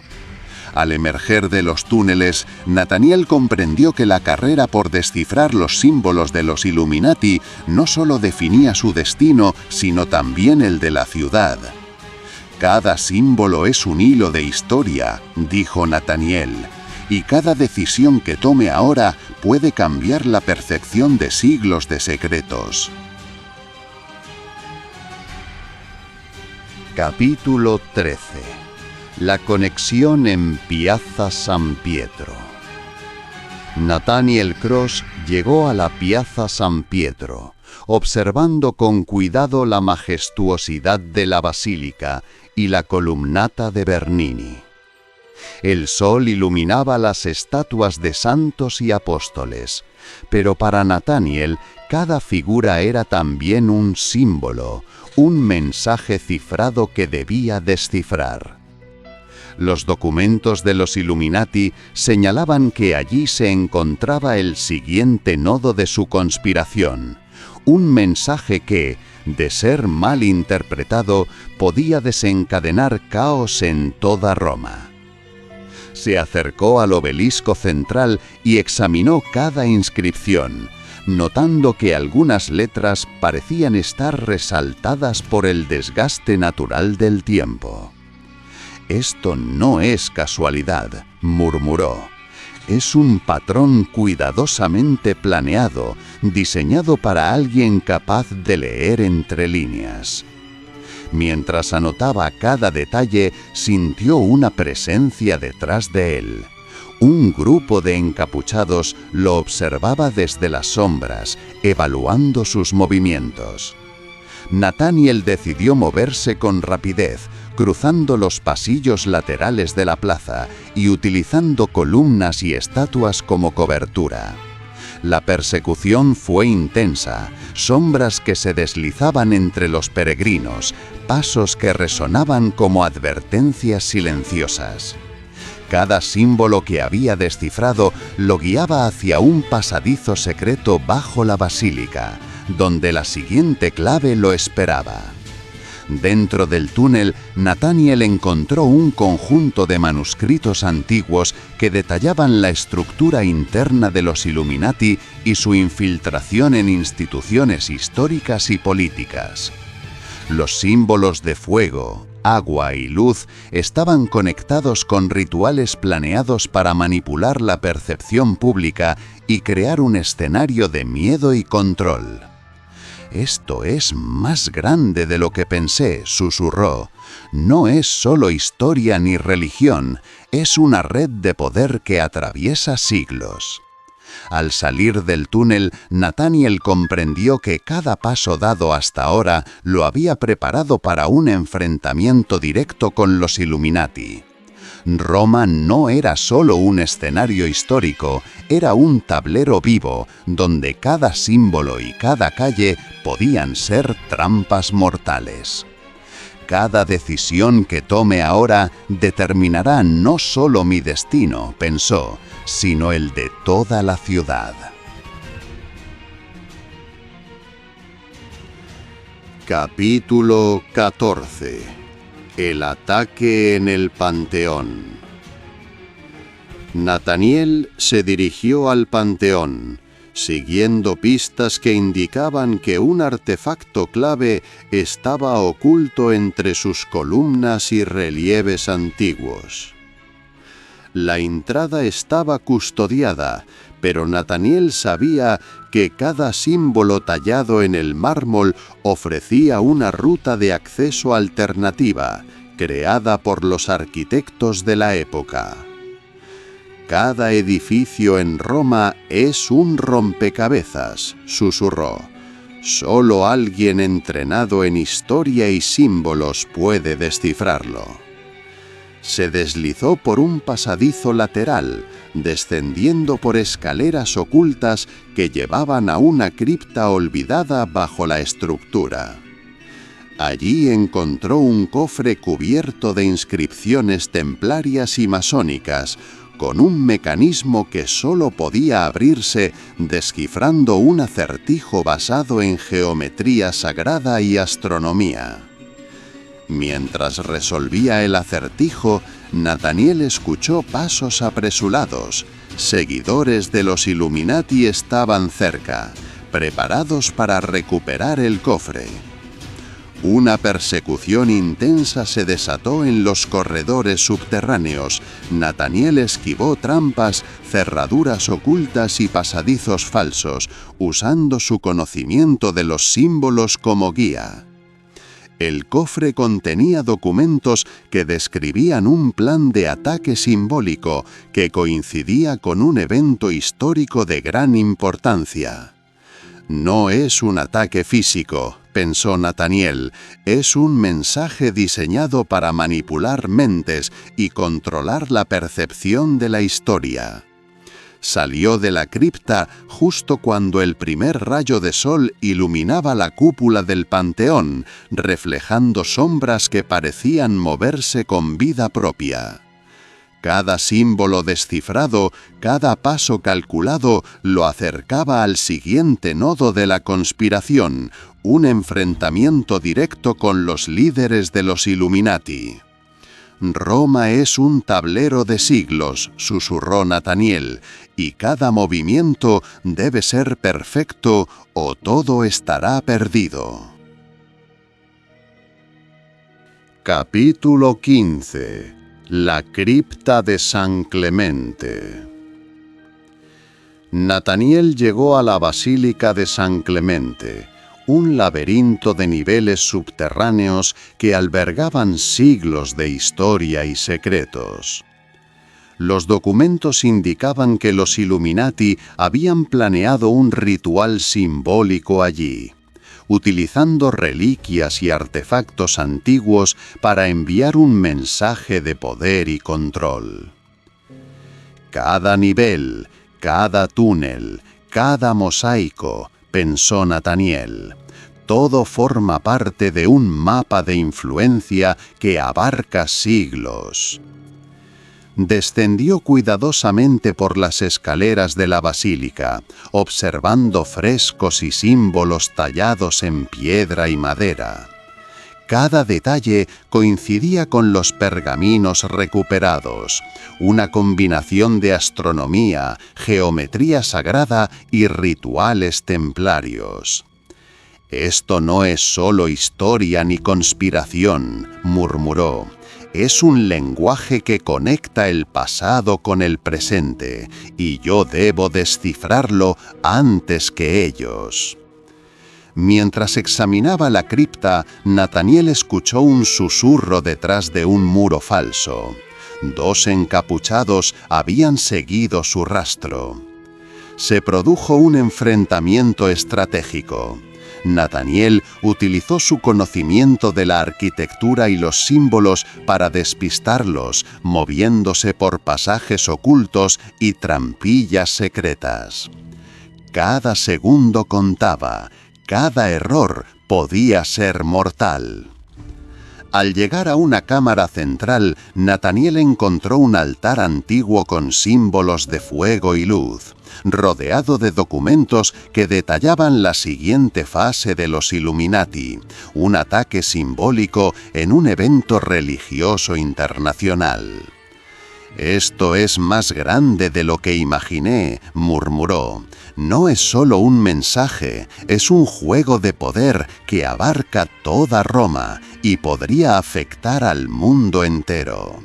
Al emerger de los túneles, Nathaniel comprendió que la carrera por descifrar los símbolos de los Illuminati no solo definía su destino, sino también el de la ciudad. «Cada símbolo es un hilo de historia», dijo Nathaniel, «y cada decisión que tome ahora puede cambiar la percepción de siglos de secretos». Capítulo 13. La conexión en Piazza San Pietro. Nathaniel Cross llegó a la Piazza San Pietro, observando con cuidado la majestuosidad de la basílica y la columnata de Bernini. El sol iluminaba las estatuas de santos y apóstoles, pero para Nathaniel cada figura era también un símbolo, un mensaje cifrado que debía descifrar. Los documentos de los Illuminati señalaban que allí se encontraba el siguiente nodo de su conspiración, un mensaje que, de ser mal interpretado, podía desencadenar caos en toda Roma. Se acercó al obelisco central y examinó cada inscripción, notando que algunas letras parecían estar resaltadas por el desgaste natural del tiempo. «Esto no es casualidad», murmuró. «Es un patrón cuidadosamente planeado, diseñado para alguien capaz de leer entre líneas». Mientras anotaba cada detalle, sintió una presencia detrás de él. Un grupo de encapuchados lo observaba desde las sombras, evaluando sus movimientos. Nathaniel decidió moverse con rapidez, cruzando los pasillos laterales de la plaza y utilizando columnas y estatuas como cobertura. La persecución fue intensa, sombras que se deslizaban entre los peregrinos, pasos que resonaban como advertencias silenciosas. Cada símbolo que había descifrado lo guiaba hacia un pasadizo secreto bajo la basílica, donde la siguiente clave lo esperaba. Dentro del túnel, Nathaniel encontró un conjunto de manuscritos antiguos que detallaban la estructura interna de los Illuminati y su infiltración en instituciones históricas y políticas. Los símbolos de fuego, agua y luz estaban conectados con rituales planeados para manipular la percepción pública y crear un escenario de miedo y control. «Esto es más grande de lo que pensé», susurró. «No es solo historia ni religión, es una red de poder que atraviesa siglos». Al salir del túnel, Nathaniel comprendió que cada paso dado hasta ahora lo había preparado para un enfrentamiento directo con los Illuminati. Roma no era solo un escenario histórico, era un tablero vivo, donde cada símbolo y cada calle podían ser trampas mortales. «Cada decisión que tome ahora determinará no solo mi destino», pensó, «sino el de toda la ciudad». Capítulo 14. El ataque en el Panteón. Nathaniel se dirigió al Panteón, siguiendo pistas que indicaban que un artefacto clave estaba oculto entre sus columnas y relieves antiguos. La entrada estaba custodiada, pero Nathaniel sabía que cada símbolo tallado en el mármol ofrecía una ruta de acceso alternativa, creada por los arquitectos de la época. «Cada edificio en Roma es un rompecabezas», susurró. «Solo alguien entrenado en historia y símbolos puede descifrarlo». Se deslizó por un pasadizo lateral, descendiendo por escaleras ocultas que llevaban a una cripta olvidada bajo la estructura. Allí encontró un cofre cubierto de inscripciones templarias y masónicas, con un mecanismo que solo podía abrirse descifrando un acertijo basado en geometría sagrada y astronomía. Mientras resolvía el acertijo, Nathaniel escuchó pasos apresurados. Seguidores de los Illuminati estaban cerca, preparados para recuperar el cofre. Una persecución intensa se desató en los corredores subterráneos. Nathaniel esquivó trampas, cerraduras ocultas y pasadizos falsos, usando su conocimiento de los símbolos como guía. El cofre contenía documentos que describían un plan de ataque simbólico que coincidía con un evento histórico de gran importancia. No es un ataque físico, pensó Nathaniel, es un mensaje diseñado para manipular mentes y controlar la percepción de la historia. Salió de la cripta justo cuando el primer rayo de sol iluminaba la cúpula del Panteón, reflejando sombras que parecían moverse con vida propia. Cada símbolo descifrado, cada paso calculado, lo acercaba al siguiente nodo de la conspiración, un enfrentamiento directo con los líderes de los Illuminati. «Roma es un tablero de siglos», susurró Nathaniel, «y cada movimiento debe ser perfecto o todo estará perdido». Capítulo 15. La cripta de San Clemente. Nathaniel llegó a la Basílica de San Clemente, un laberinto de niveles subterráneos que albergaban siglos de historia y secretos. Los documentos indicaban que los Illuminati habían planeado un ritual simbólico allí, utilizando reliquias y artefactos antiguos para enviar un mensaje de poder y control. Cada nivel, cada túnel, cada mosaico, pensó Nathaniel, todo forma parte de un mapa de influencia que abarca siglos. Descendió cuidadosamente por las escaleras de la basílica, observando frescos y símbolos tallados en piedra y madera. Cada detalle coincidía con los pergaminos recuperados, una combinación de astronomía, geometría sagrada y rituales templarios. «Esto no es solo historia ni conspiración», murmuró. «Es un lenguaje que conecta el pasado con el presente, y yo debo descifrarlo antes que ellos». Mientras examinaba la cripta, Nathaniel escuchó un susurro detrás de un muro falso. 2 encapuchados habían seguido su rastro. Se produjo un enfrentamiento estratégico. Nathaniel utilizó su conocimiento de la arquitectura y los símbolos para despistarlos, moviéndose por pasajes ocultos y trampillas secretas. Cada segundo contaba, cada error podía ser mortal. Al llegar a una cámara central, Nathaniel encontró un altar antiguo con símbolos de fuego y luz, rodeado de documentos que detallaban la siguiente fase de los Illuminati, un ataque simbólico en un evento religioso internacional. «Esto es más grande de lo que imaginé», murmuró. «No es solo un mensaje, es un juego de poder que abarca toda Roma y podría afectar al mundo entero».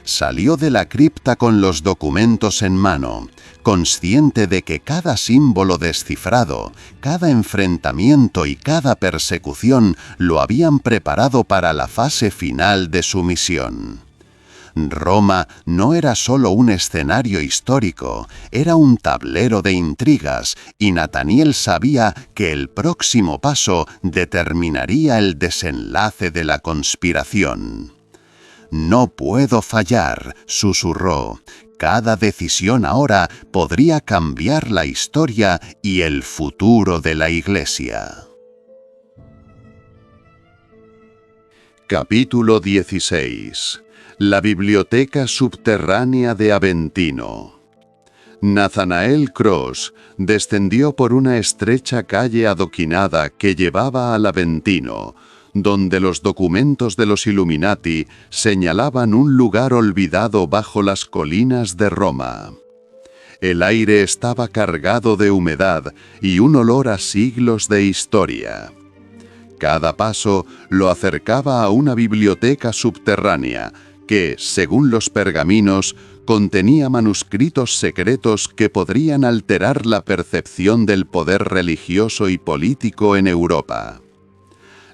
Salió de la cripta con los documentos en mano, consciente de que cada símbolo descifrado, cada enfrentamiento y cada persecución lo habían preparado para la fase final de su misión. Roma no era solo un escenario histórico, era un tablero de intrigas, y Nathaniel sabía que el próximo paso determinaría el desenlace de la conspiración. «No puedo fallar», susurró. «Cada decisión ahora podría cambiar la historia y el futuro de la Iglesia». Capítulo 16. La biblioteca subterránea de Aventino. Nathanael Cross descendió por una estrecha calle adoquinada que llevaba al Aventino, donde los documentos de los Illuminati señalaban un lugar olvidado bajo las colinas de Roma. El aire estaba cargado de humedad y un olor a siglos de historia. Cada paso lo acercaba a una biblioteca subterránea que, según los pergaminos, contenía manuscritos secretos que podrían alterar la percepción del poder religioso y político en Europa.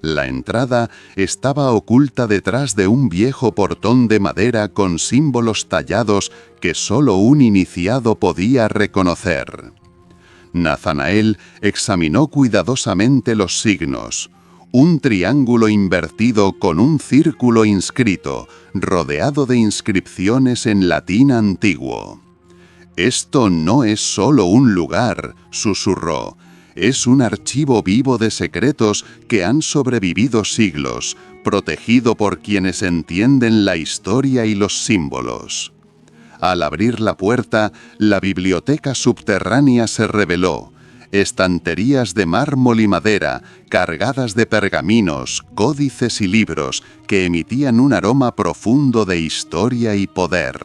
La entrada estaba oculta detrás de un viejo portón de madera con símbolos tallados que solo un iniciado podía reconocer. Natanael examinó cuidadosamente los signos. Un triángulo invertido con un círculo inscrito, rodeado de inscripciones en latín antiguo. «Esto no es solo un lugar», susurró. «Es un archivo vivo de secretos que han sobrevivido siglos, protegido por quienes entienden la historia y los símbolos». Al abrir la puerta, la biblioteca subterránea se reveló. Estanterías de mármol y madera, cargadas de pergaminos, códices y libros que emitían un aroma profundo de historia y poder.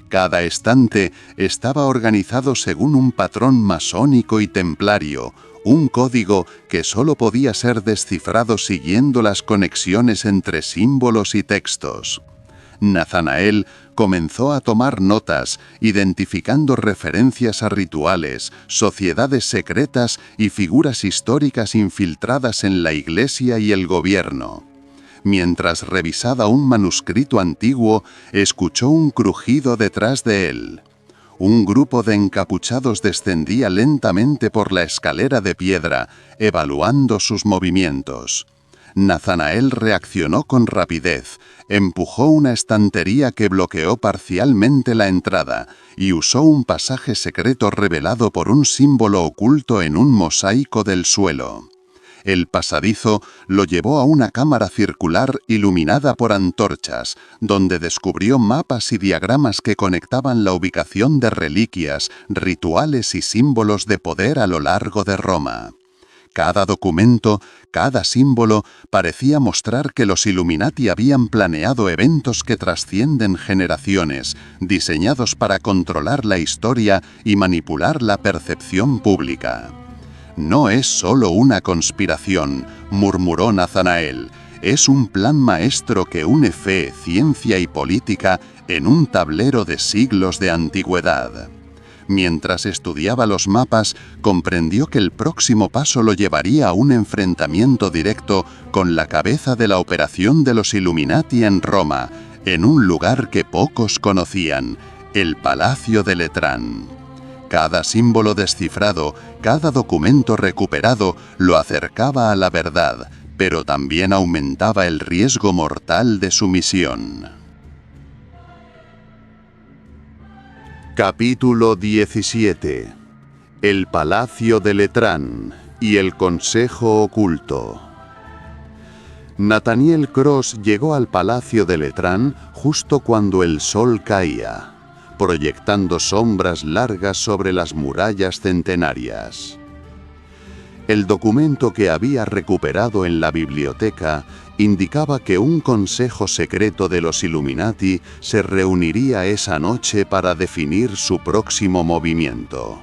Cada estante estaba organizado según un patrón masónico y templario, un código que solo podía ser descifrado siguiendo las conexiones entre símbolos y textos. Natanael comenzó a tomar notas, identificando referencias a rituales, sociedades secretas y figuras históricas infiltradas en la Iglesia y el gobierno. Mientras revisaba un manuscrito antiguo, escuchó un crujido detrás de él. Un grupo de encapuchados descendía lentamente por la escalera de piedra, evaluando sus movimientos. Natanael reaccionó con rapidez, empujó una estantería que bloqueó parcialmente la entrada y usó un pasaje secreto revelado por un símbolo oculto en un mosaico del suelo. El pasadizo lo llevó a una cámara circular iluminada por antorchas, donde descubrió mapas y diagramas que conectaban la ubicación de reliquias, rituales y símbolos de poder a lo largo de Roma. Cada documento, cada símbolo, parecía mostrar que los Illuminati habían planeado eventos que trascienden generaciones, diseñados para controlar la historia y manipular la percepción pública. «No es solo una conspiración», murmuró Natanael, «es un plan maestro que une fe, ciencia y política en un tablero de siglos de antigüedad». Mientras estudiaba los mapas, comprendió que el próximo paso lo llevaría a un enfrentamiento directo con la cabeza de la operación de los Illuminati en Roma, en un lugar que pocos conocían, el Palacio de Letrán. Cada símbolo descifrado, cada documento recuperado, lo acercaba a la verdad, pero también aumentaba el riesgo mortal de su misión. Capítulo 17. El Palacio de Letrán y el Consejo Oculto. Nathaniel Cross llegó al Palacio de Letrán justo cuando el sol caía, proyectando sombras largas sobre las murallas centenarias. El documento que había recuperado en la biblioteca indicaba que un consejo secreto de los Illuminati se reuniría esa noche para definir su próximo movimiento.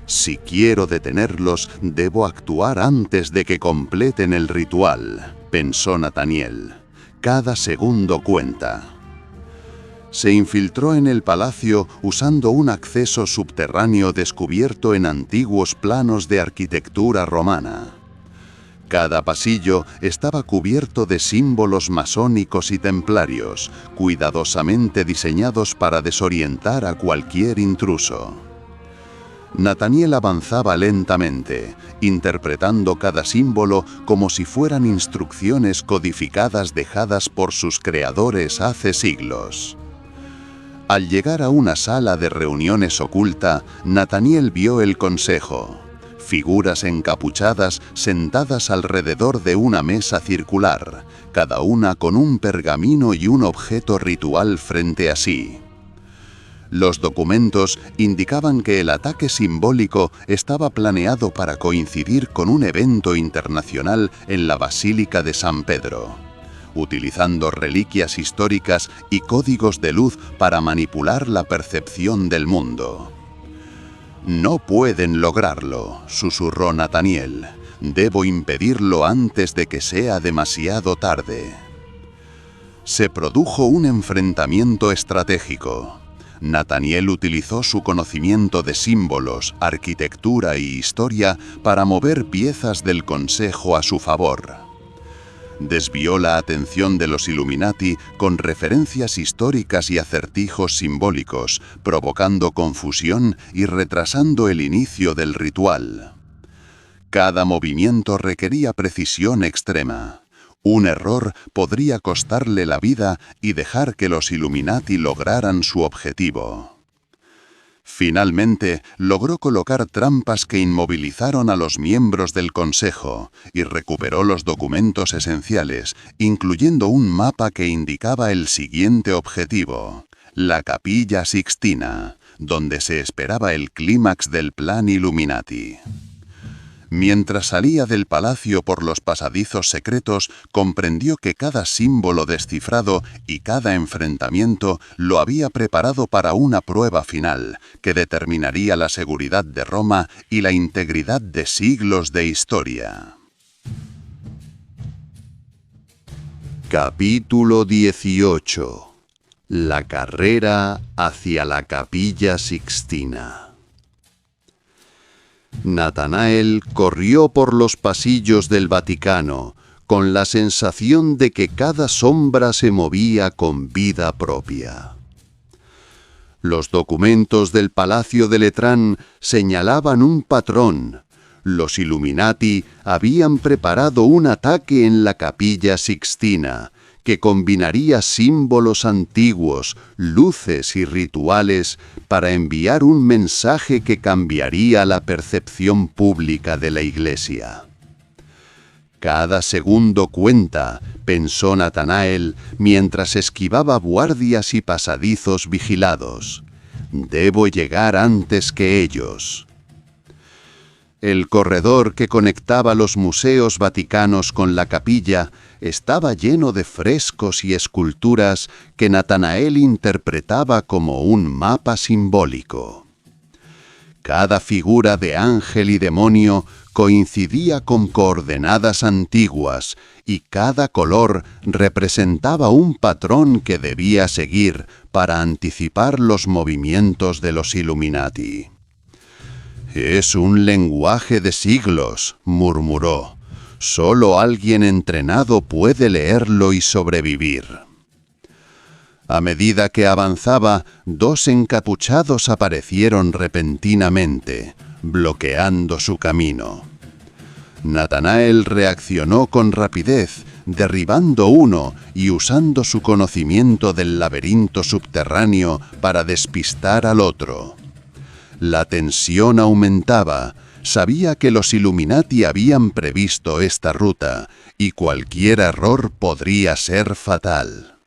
«Si quiero detenerlos, debo actuar antes de que completen el ritual», pensó Nataniel. «Cada segundo cuenta». Se infiltró en el palacio usando un acceso subterráneo descubierto en antiguos planos de arquitectura romana. Cada pasillo estaba cubierto de símbolos masónicos y templarios, cuidadosamente diseñados para desorientar a cualquier intruso. Nataniel avanzaba lentamente, interpretando cada símbolo como si fueran instrucciones codificadas dejadas por sus creadores hace siglos. Al llegar a una sala de reuniones oculta, Nataniel vio el consejo. Figuras encapuchadas sentadas alrededor de una mesa circular, cada una con un pergamino y un objeto ritual frente a sí. Los documentos indicaban que el ataque simbólico estaba planeado para coincidir con un evento internacional en la Basílica de San Pedro, utilizando reliquias históricas y códigos de luz para manipular la percepción del mundo. «No pueden lograrlo», susurró Nataniel. «Debo impedirlo antes de que sea demasiado tarde». Se produjo un enfrentamiento estratégico. Nathaniel utilizó su conocimiento de símbolos, arquitectura y historia para mover piezas del consejo a su favor. Desvió la atención de los Illuminati con referencias históricas y acertijos simbólicos, provocando confusión y retrasando el inicio del ritual. Cada movimiento requería precisión extrema. Un error podría costarle la vida y dejar que los Illuminati lograran su objetivo. Finalmente, logró colocar trampas que inmovilizaron a los miembros del Consejo y recuperó los documentos esenciales, incluyendo un mapa que indicaba el siguiente objetivo: la Capilla Sixtina, donde se esperaba el clímax del plan Illuminati. Mientras salía del palacio por los pasadizos secretos, comprendió que cada símbolo descifrado y cada enfrentamiento lo había preparado para una prueba final, que determinaría la seguridad de Roma y la integridad de siglos de historia. Capítulo 18. La carrera hacia la Capilla Sixtina. Nathanael corrió por los pasillos del Vaticano, con la sensación de que cada sombra se movía con vida propia. Los documentos del Palacio de Letrán señalaban un patrón. Los Illuminati habían preparado un ataque en la Capilla Sixtina, que combinaría símbolos antiguos, luces y rituales para enviar un mensaje que cambiaría la percepción pública de la Iglesia. Cada segundo cuenta, pensó Nathanael mientras esquivaba guardias y pasadizos vigilados. Debo llegar antes que ellos. El corredor que conectaba los museos vaticanos con la capilla estaba lleno de frescos y esculturas que Nathanael interpretaba como un mapa simbólico. Cada figura de ángel y demonio coincidía con coordenadas antiguas y cada color representaba un patrón que debía seguir para anticipar los movimientos de los Illuminati. «Es un lenguaje de siglos», murmuró. «Solo alguien entrenado puede leerlo y sobrevivir». A medida que avanzaba, dos encapuchados aparecieron repentinamente, bloqueando su camino. Nathanael reaccionó con rapidez, derribando uno y usando su conocimiento del laberinto subterráneo para despistar al otro. La tensión aumentaba. Sabía que los Illuminati habían previsto esta ruta, y cualquier error podría ser fatal.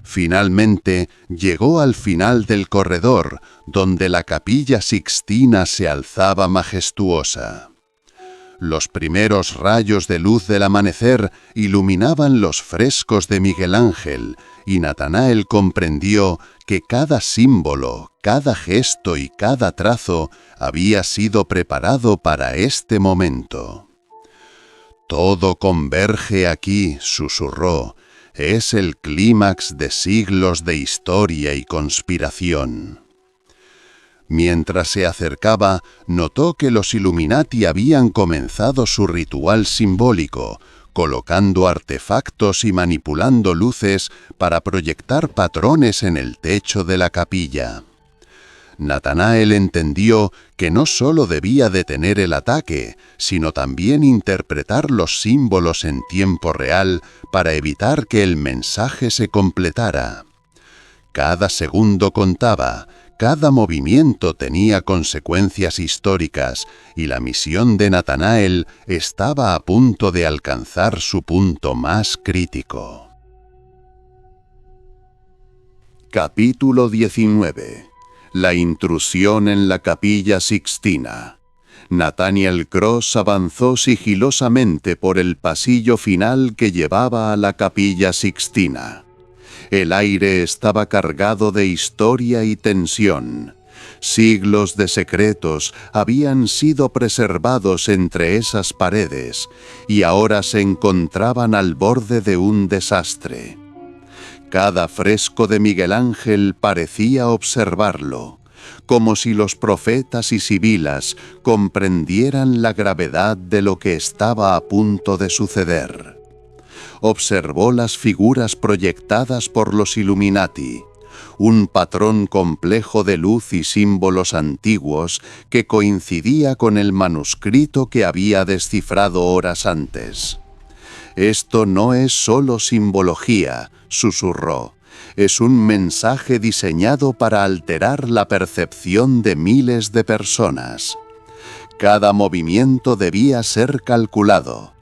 Finalmente, llegó al final del corredor, donde la Capilla Sixtina se alzaba majestuosa. Los primeros rayos de luz del amanecer iluminaban los frescos de Miguel Ángel, y Nathanael comprendió que cada símbolo, cada gesto y cada trazo había sido preparado para este momento. «Todo converge aquí», susurró. «Es el clímax de siglos de historia y conspiración». Mientras se acercaba, notó que los Illuminati habían comenzado su ritual simbólico, colocando artefactos y manipulando luces para proyectar patrones en el techo de la capilla. Nathanael entendió que no solo debía detener el ataque, sino también interpretar los símbolos en tiempo real para evitar que el mensaje se completara. Cada segundo contaba. Cada movimiento tenía consecuencias históricas y la misión de Nathanael estaba a punto de alcanzar su punto más crítico. Capítulo 19. La intrusión en la Capilla Sixtina. Nathaniel Cross avanzó sigilosamente por el pasillo final que llevaba a la Capilla Sixtina. El aire estaba cargado de historia y tensión. Siglos de secretos habían sido preservados entre esas paredes y ahora se encontraban al borde de un desastre. Cada fresco de Miguel Ángel parecía observarlo, como si los profetas y sibilas comprendieran la gravedad de lo que estaba a punto de suceder. Observó las figuras proyectadas por los Illuminati, un patrón complejo de luz y símbolos antiguos que coincidía con el manuscrito que había descifrado horas antes. «Esto no es solo simbología», susurró. «Es un mensaje diseñado para alterar la percepción de miles de personas». Cada movimiento debía ser calculado.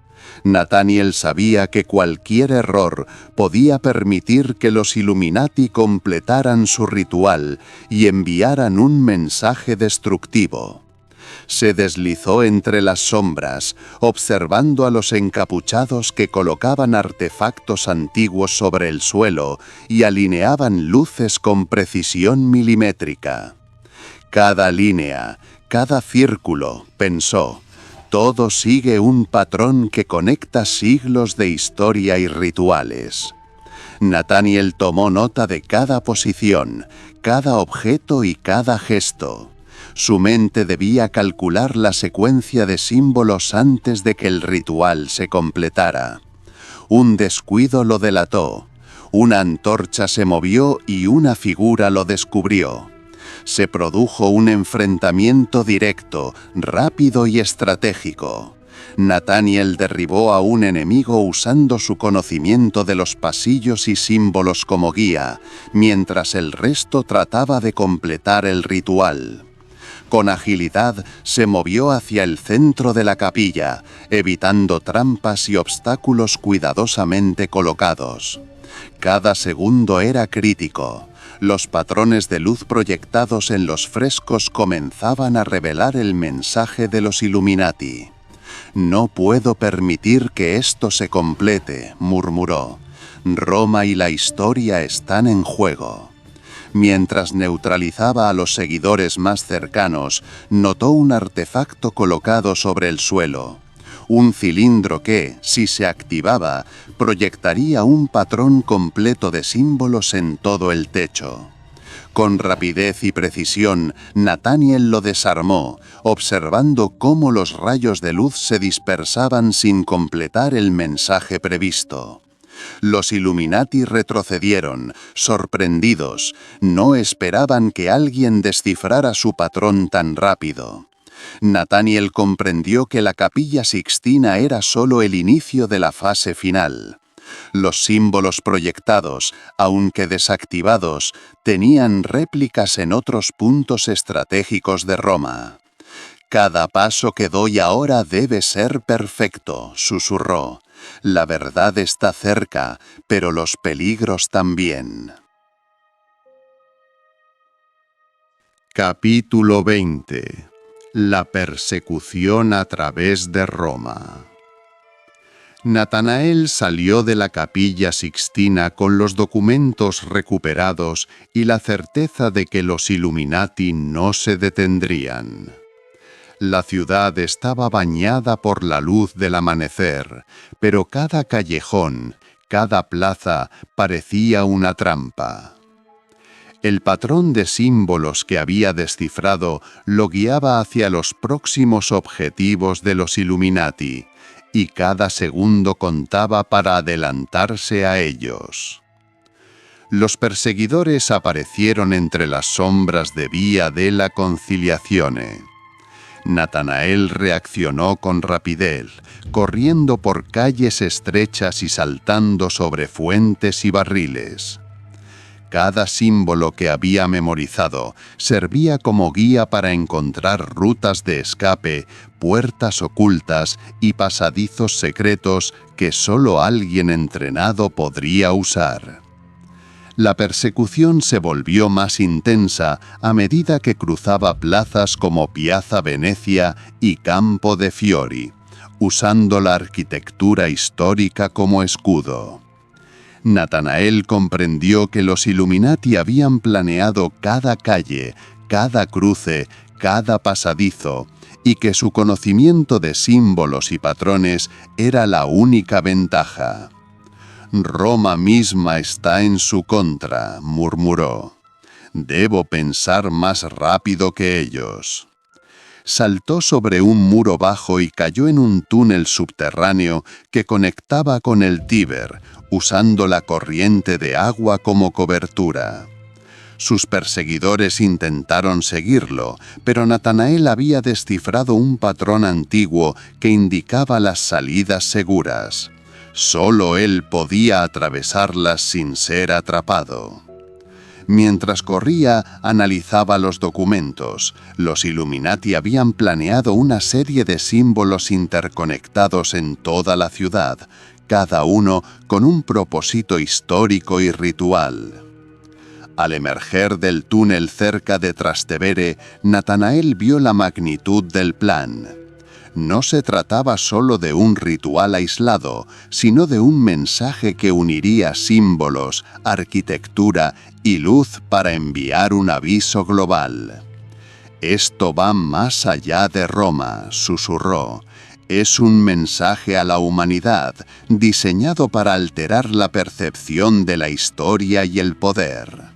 Nathaniel sabía que cualquier error podía permitir que los Illuminati completaran su ritual y enviaran un mensaje destructivo. Se deslizó entre las sombras, observando a los encapuchados que colocaban artefactos antiguos sobre el suelo y alineaban luces con precisión milimétrica. Cada línea, cada círculo, pensó, todo sigue un patrón que conecta siglos de historia y rituales. Nathaniel tomó nota de cada posición, cada objeto y cada gesto. Su mente debía calcular la secuencia de símbolos antes de que el ritual se completara. Un descuido lo delató. Una antorcha se movió y una figura lo descubrió. Se produjo un enfrentamiento directo, rápido y estratégico. Nathaniel derribó a un enemigo usando su conocimiento de los pasillos y símbolos como guía, mientras el resto trataba de completar el ritual. Con agilidad se movió hacia el centro de la capilla, evitando trampas y obstáculos cuidadosamente colocados. Cada segundo era crítico. Los patrones de luz proyectados en los frescos comenzaban a revelar el mensaje de los Illuminati. «No puedo permitir que esto se complete», murmuró. «Roma y la historia están en juego». Mientras neutralizaba a los seguidores más cercanos, notó un artefacto colocado sobre el suelo. Un cilindro que, si se activaba, proyectaría un patrón completo de símbolos en todo el techo. Con rapidez y precisión, Nathaniel lo desarmó, observando cómo los rayos de luz se dispersaban sin completar el mensaje previsto. Los Illuminati retrocedieron, sorprendidos. No esperaban que alguien descifrara su patrón tan rápido. Nathaniel comprendió que la Capilla Sixtina era solo el inicio de la fase final. Los símbolos proyectados, aunque desactivados, tenían réplicas en otros puntos estratégicos de Roma. «Cada paso que doy ahora debe ser perfecto», susurró. «La verdad está cerca, pero los peligros también». Capítulo 20. La persecución a través de Roma. Natanael salió de la Capilla Sixtina con los documentos recuperados y la certeza de que los Illuminati no se detendrían. La ciudad estaba bañada por la luz del amanecer, pero cada callejón, cada plaza parecía una trampa. El patrón de símbolos que había descifrado lo guiaba hacia los próximos objetivos de los Illuminati, y cada segundo contaba para adelantarse a ellos. Los perseguidores aparecieron entre las sombras de Vía della Conciliazione. Natanael reaccionó con rapidez, corriendo por calles estrechas y saltando sobre fuentes y barriles. Cada símbolo que había memorizado servía como guía para encontrar rutas de escape, puertas ocultas y pasadizos secretos que solo alguien entrenado podría usar. La persecución se volvió más intensa a medida que cruzaba plazas como Piazza Venezia y Campo de Fiori, usando la arquitectura histórica como escudo. Natanael comprendió que los Illuminati habían planeado cada calle, cada cruce, cada pasadizo, y que su conocimiento de símbolos y patrones era la única ventaja. Roma misma está en su contra, murmuró. Debo pensar más rápido que ellos. Saltó sobre un muro bajo y cayó en un túnel subterráneo que conectaba con el Tíber, usando la corriente de agua como cobertura. Sus perseguidores intentaron seguirlo, pero Natanael había descifrado un patrón antiguo que indicaba las salidas seguras. Solo él podía atravesarlas sin ser atrapado. Mientras corría, analizaba los documentos. Los Illuminati habían planeado una serie de símbolos interconectados en toda la ciudad, cada uno con un propósito histórico y ritual. Al emerger del túnel cerca de Trastevere, Natanael vio la magnitud del plan. No se trataba solo de un ritual aislado, sino de un mensaje que uniría símbolos, arquitectura y luz para enviar un aviso global. «Esto va más allá de Roma», susurró. «Es un mensaje a la humanidad, diseñado para alterar la percepción de la historia y el poder».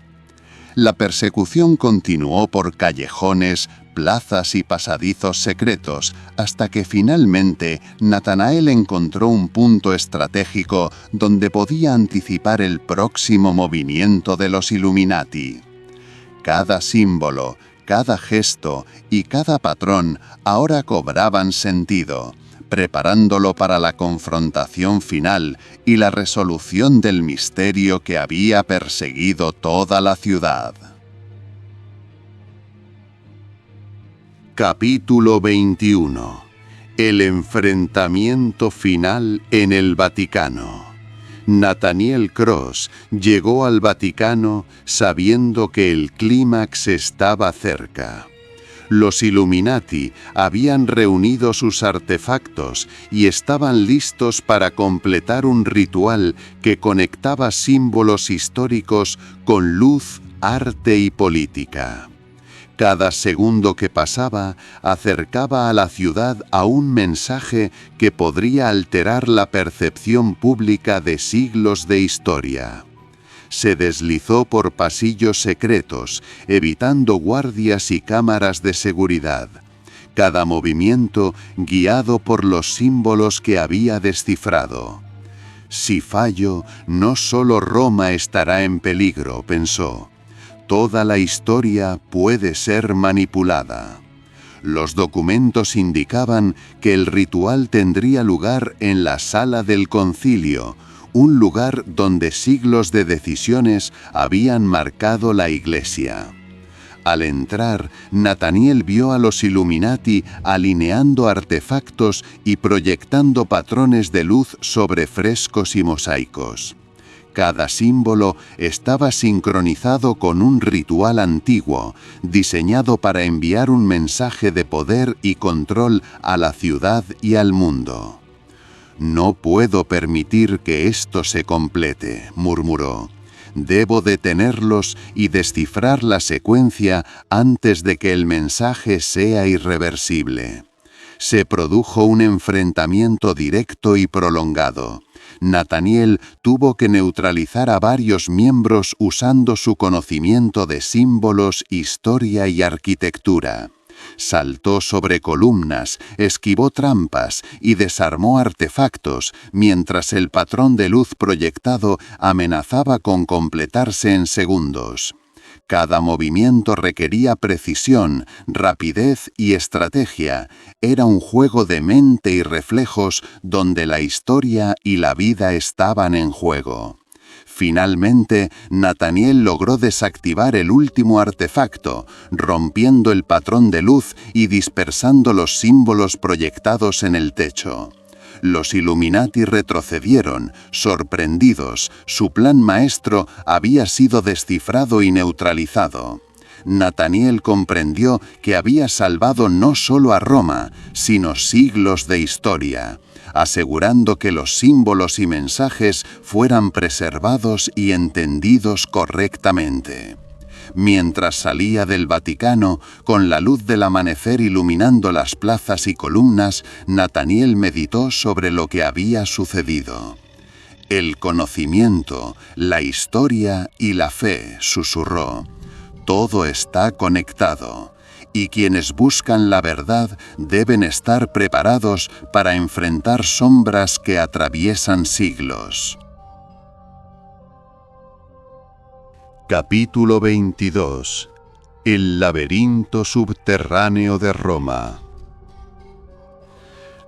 La persecución continuó por callejones, plazas y pasadizos secretos, hasta que finalmente Natanael encontró un punto estratégico donde podía anticipar el próximo movimiento de los Illuminati. Cada símbolo, cada gesto y cada patrón ahora cobraban sentido, preparándolo para la confrontación final y la resolución del misterio que había perseguido toda la ciudad. Capítulo 21. El enfrentamiento final en el Vaticano. Nathaniel Cross llegó al Vaticano sabiendo que el clímax estaba cerca. Los Illuminati habían reunido sus artefactos y estaban listos para completar un ritual que conectaba símbolos históricos con luz, arte y política. Cada segundo que pasaba acercaba a la ciudad a un mensaje que podría alterar la percepción pública de siglos de historia. Se deslizó por pasillos secretos, evitando guardias y cámaras de seguridad. Cada movimiento guiado por los símbolos que había descifrado. «Si fallo, no solo Roma estará en peligro», pensó. «Toda la historia puede ser manipulada». Los documentos indicaban que el ritual tendría lugar en la sala del concilio, un lugar donde siglos de decisiones habían marcado la Iglesia. Al entrar, Nataniel vio a los Illuminati alineando artefactos y proyectando patrones de luz sobre frescos y mosaicos. Cada símbolo estaba sincronizado con un ritual antiguo, diseñado para enviar un mensaje de poder y control a la ciudad y al mundo. «No puedo permitir que esto se complete», murmuró. «Debo detenerlos y descifrar la secuencia antes de que el mensaje sea irreversible». Se produjo un enfrentamiento directo y prolongado. Nataniel tuvo que neutralizar a varios miembros usando su conocimiento de símbolos, historia y arquitectura. Saltó sobre columnas, esquivó trampas y desarmó artefactos, mientras el patrón de luz proyectado amenazaba con completarse en segundos. Cada movimiento requería precisión, rapidez y estrategia. Era un juego de mente y reflejos donde la historia y la vida estaban en juego. Finalmente, Nataniel logró desactivar el último artefacto, rompiendo el patrón de luz y dispersando los símbolos proyectados en el techo. Los Illuminati retrocedieron, sorprendidos. Su plan maestro había sido descifrado y neutralizado. Nataniel comprendió que había salvado no solo a Roma, sino siglos de historia, asegurando que los símbolos y mensajes fueran preservados y entendidos correctamente. Mientras salía del Vaticano, con la luz del amanecer iluminando las plazas y columnas, Nataniel meditó sobre lo que había sucedido. El conocimiento, la historia y la fe, susurró. Todo está conectado, y quienes buscan la verdad deben estar preparados para enfrentar sombras que atraviesan siglos. Capítulo 22. El laberinto subterráneo de Roma.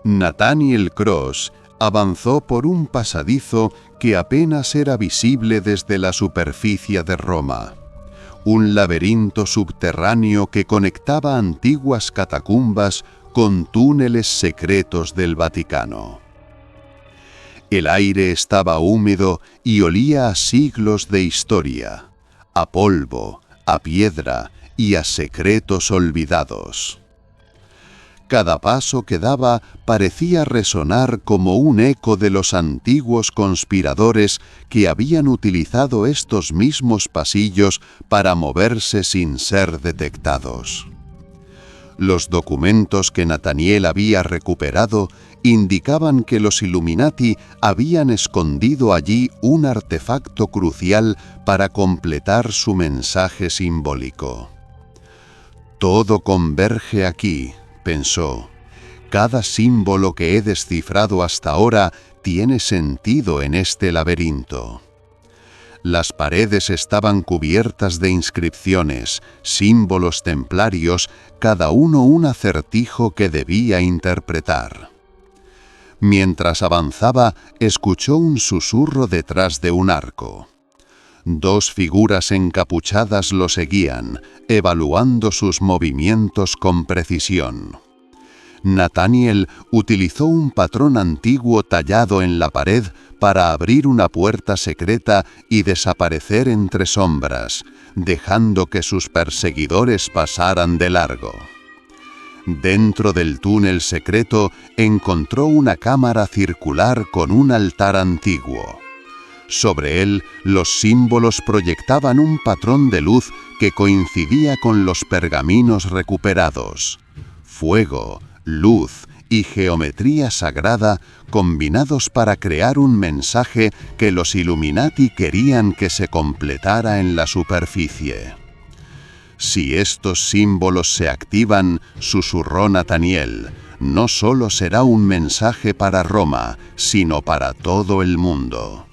Nathaniel Cross avanzó por un pasadizo que apenas era visible desde la superficie de Roma. Un laberinto subterráneo que conectaba antiguas catacumbas con túneles secretos del Vaticano. El aire estaba húmedo y olía a siglos de historia, a polvo, a piedra y a secretos olvidados. Cada paso que daba parecía resonar como un eco de los antiguos conspiradores que habían utilizado estos mismos pasillos para moverse sin ser detectados. Los documentos que Nathaniel había recuperado indicaban que los Illuminati habían escondido allí un artefacto crucial para completar su mensaje simbólico. Todo converge aquí, pensó. Cada símbolo que he descifrado hasta ahora tiene sentido en este laberinto. Las paredes estaban cubiertas de inscripciones, símbolos templarios, cada uno un acertijo que debía interpretar. Mientras avanzaba, escuchó un susurro detrás de un arco. Dos figuras encapuchadas lo seguían, evaluando sus movimientos con precisión. Nathaniel utilizó un patrón antiguo tallado en la pared para abrir una puerta secreta y desaparecer entre sombras, dejando que sus perseguidores pasaran de largo. Dentro del túnel secreto encontró una cámara circular con un altar antiguo. Sobre él, los símbolos proyectaban un patrón de luz que coincidía con los pergaminos recuperados. Fuego, luz y geometría sagrada combinados para crear un mensaje que los Illuminati querían que se completara en la superficie. Si estos símbolos se activan, susurró Nathaniel, no solo será un mensaje para Roma, sino para todo el mundo.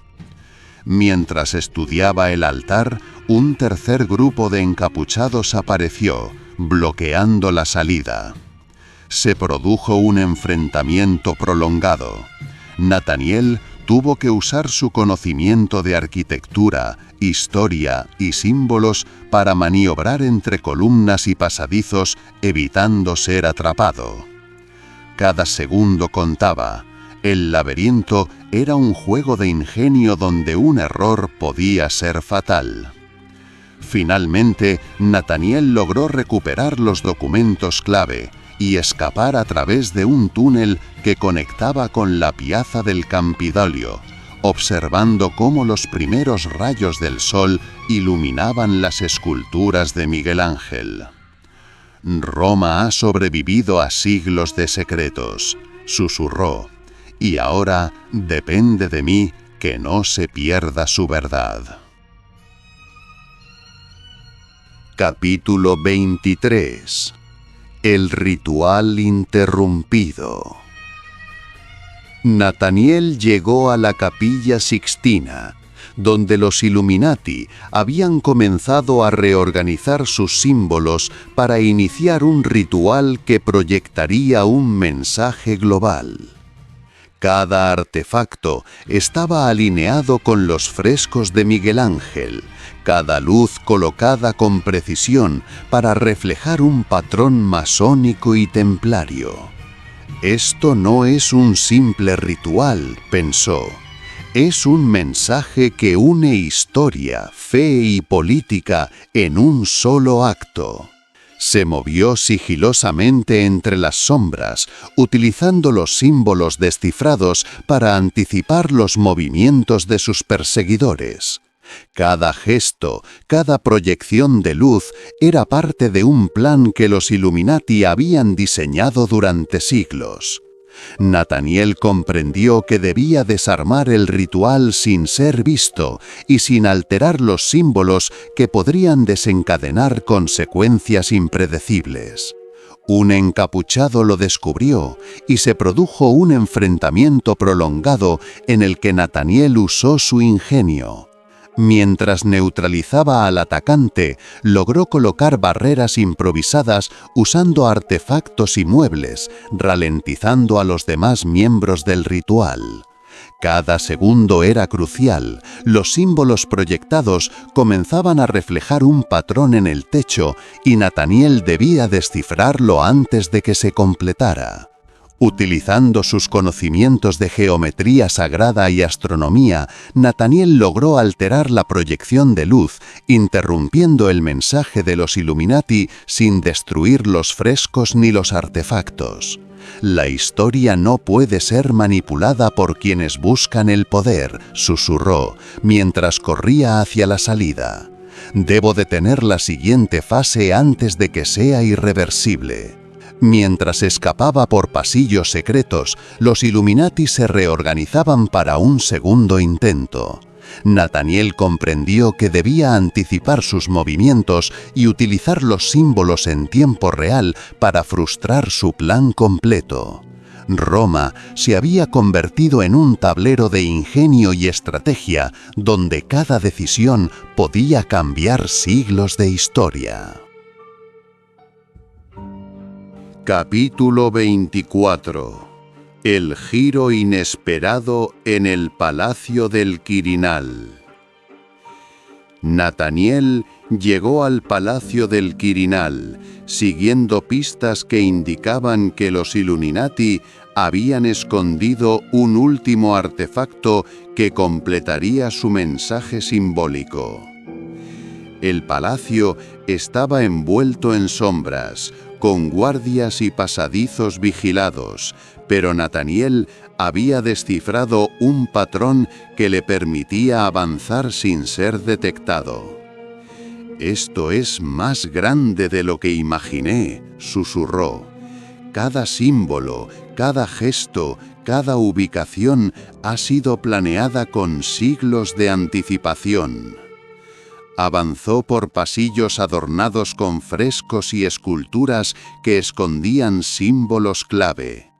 Mientras estudiaba el altar, un tercer grupo de encapuchados apareció, bloqueando la salida. Se produjo un enfrentamiento prolongado. Nathaniel tuvo que usar su conocimiento de arquitectura, historia y símbolos para maniobrar entre columnas y pasadizos, evitando ser atrapado. Cada segundo contaba. El laberinto era un juego de ingenio donde un error podía ser fatal. Finalmente, Nathaniel logró recuperar los documentos clave y escapar a través de un túnel que conectaba con la piazza del Campidoglio, observando cómo los primeros rayos del sol iluminaban las esculturas de Miguel Ángel. Roma ha sobrevivido a siglos de secretos, susurró. Y ahora depende de mí que no se pierda su verdad. Capítulo 23. El ritual interrumpido. Nathaniel llegó a la Capilla Sixtina, donde los Illuminati habían comenzado a reorganizar sus símbolos para iniciar un ritual que proyectaría un mensaje global. Cada artefacto estaba alineado con los frescos de Miguel Ángel, cada luz colocada con precisión para reflejar un patrón masónico y templario. Esto no es un simple ritual, pensó. Es un mensaje que une historia, fe y política en un solo acto. Se movió sigilosamente entre las sombras, utilizando los símbolos descifrados para anticipar los movimientos de sus perseguidores. Cada gesto, cada proyección de luz era parte de un plan que los Illuminati habían diseñado durante siglos. Nataniel comprendió que debía desarmar el ritual sin ser visto y sin alterar los símbolos que podrían desencadenar consecuencias impredecibles. Un encapuchado lo descubrió y se produjo un enfrentamiento prolongado en el que Nataniel usó su ingenio. Mientras neutralizaba al atacante, logró colocar barreras improvisadas usando artefactos y muebles, ralentizando a los demás miembros del ritual. Cada segundo era crucial. Los símbolos proyectados comenzaban a reflejar un patrón en el techo y Nataniel debía descifrarlo antes de que se completara. Utilizando sus conocimientos de geometría sagrada y astronomía, Nataniel logró alterar la proyección de luz, interrumpiendo el mensaje de los Illuminati sin destruir los frescos ni los artefactos. La historia no puede ser manipulada por quienes buscan el poder, susurró, mientras corría hacia la salida. Debo detener la siguiente fase antes de que sea irreversible. Mientras escapaba por pasillos secretos, los Illuminati se reorganizaban para un segundo intento. Nataniel comprendió que debía anticipar sus movimientos y utilizar los símbolos en tiempo real para frustrar su plan completo. Roma se había convertido en un tablero de ingenio y estrategia donde cada decisión podía cambiar siglos de historia. Capítulo 24. El giro inesperado en el Palacio del Quirinal. Nataniel llegó al Palacio del Quirinal, siguiendo pistas que indicaban que los Illuminati habían escondido un último artefacto que completaría su mensaje simbólico. El palacio estaba envuelto en sombras, con guardias y pasadizos vigilados, pero Nataniel había descifrado un patrón que le permitía avanzar sin ser detectado. «Esto es más grande de lo que imaginé», susurró. «Cada símbolo, cada gesto, cada ubicación ha sido planeada con siglos de anticipación». Avanzó por pasillos adornados con frescos y esculturas que escondían símbolos clave.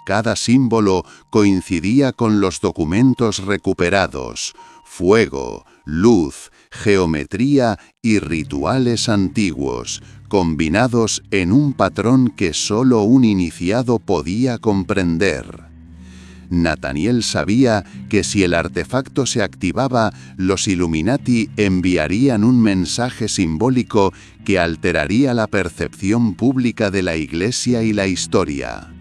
Cada símbolo coincidía con los documentos recuperados: fuego, luz, geometría y rituales antiguos, combinados en un patrón que solo un iniciado podía comprender. Nataniel sabía que si el artefacto se activaba, los Illuminati enviarían un mensaje simbólico que alteraría la percepción pública de la Iglesia y la historia.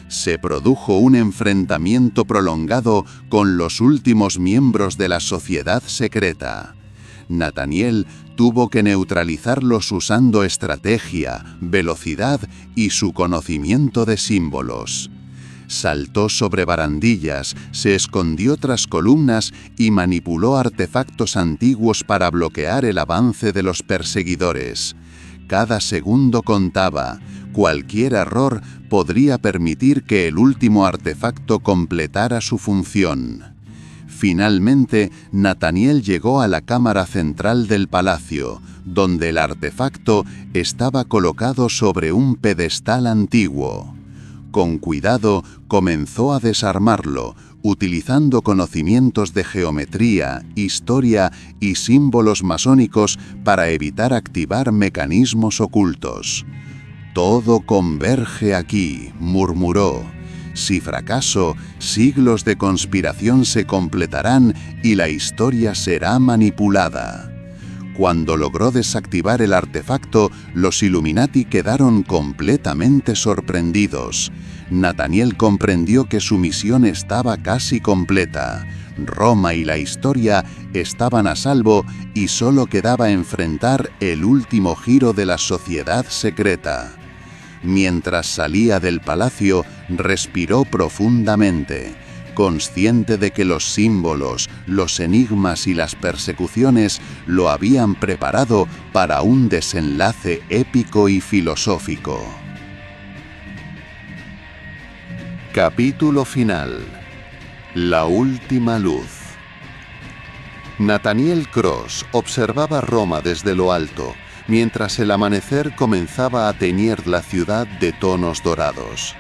Se produjo un enfrentamiento prolongado con los últimos miembros de la sociedad secreta. Nataniel tuvo que neutralizarlos usando estrategia, velocidad y su conocimiento de símbolos. Saltó sobre barandillas, se escondió tras columnas y manipuló artefactos antiguos para bloquear el avance de los perseguidores. Cada segundo contaba. Cualquier error podría permitir que el último artefacto completara su función. Finalmente, Nataniel llegó a la cámara central del palacio, donde el artefacto estaba colocado sobre un pedestal antiguo. Con cuidado, comenzó a desarmarlo, utilizando conocimientos de geometría, historia y símbolos masónicos para evitar activar mecanismos ocultos. «Todo converge aquí», murmuró. «Si fracaso, siglos de conspiración se completarán y la historia será manipulada». Cuando logró desactivar el artefacto, los Illuminati quedaron completamente sorprendidos. Nataniel comprendió que su misión estaba casi completa. Roma y la historia estaban a salvo y solo quedaba enfrentar el último giro de la sociedad secreta. Mientras salía del palacio, respiró profundamente. Consciente de que los símbolos, los enigmas y las persecuciones lo habían preparado para un desenlace épico y filosófico. Capítulo final. La última luz. Nathaniel Cross observaba Roma desde lo alto, mientras el amanecer comenzaba a teñir la ciudad de tonos dorados.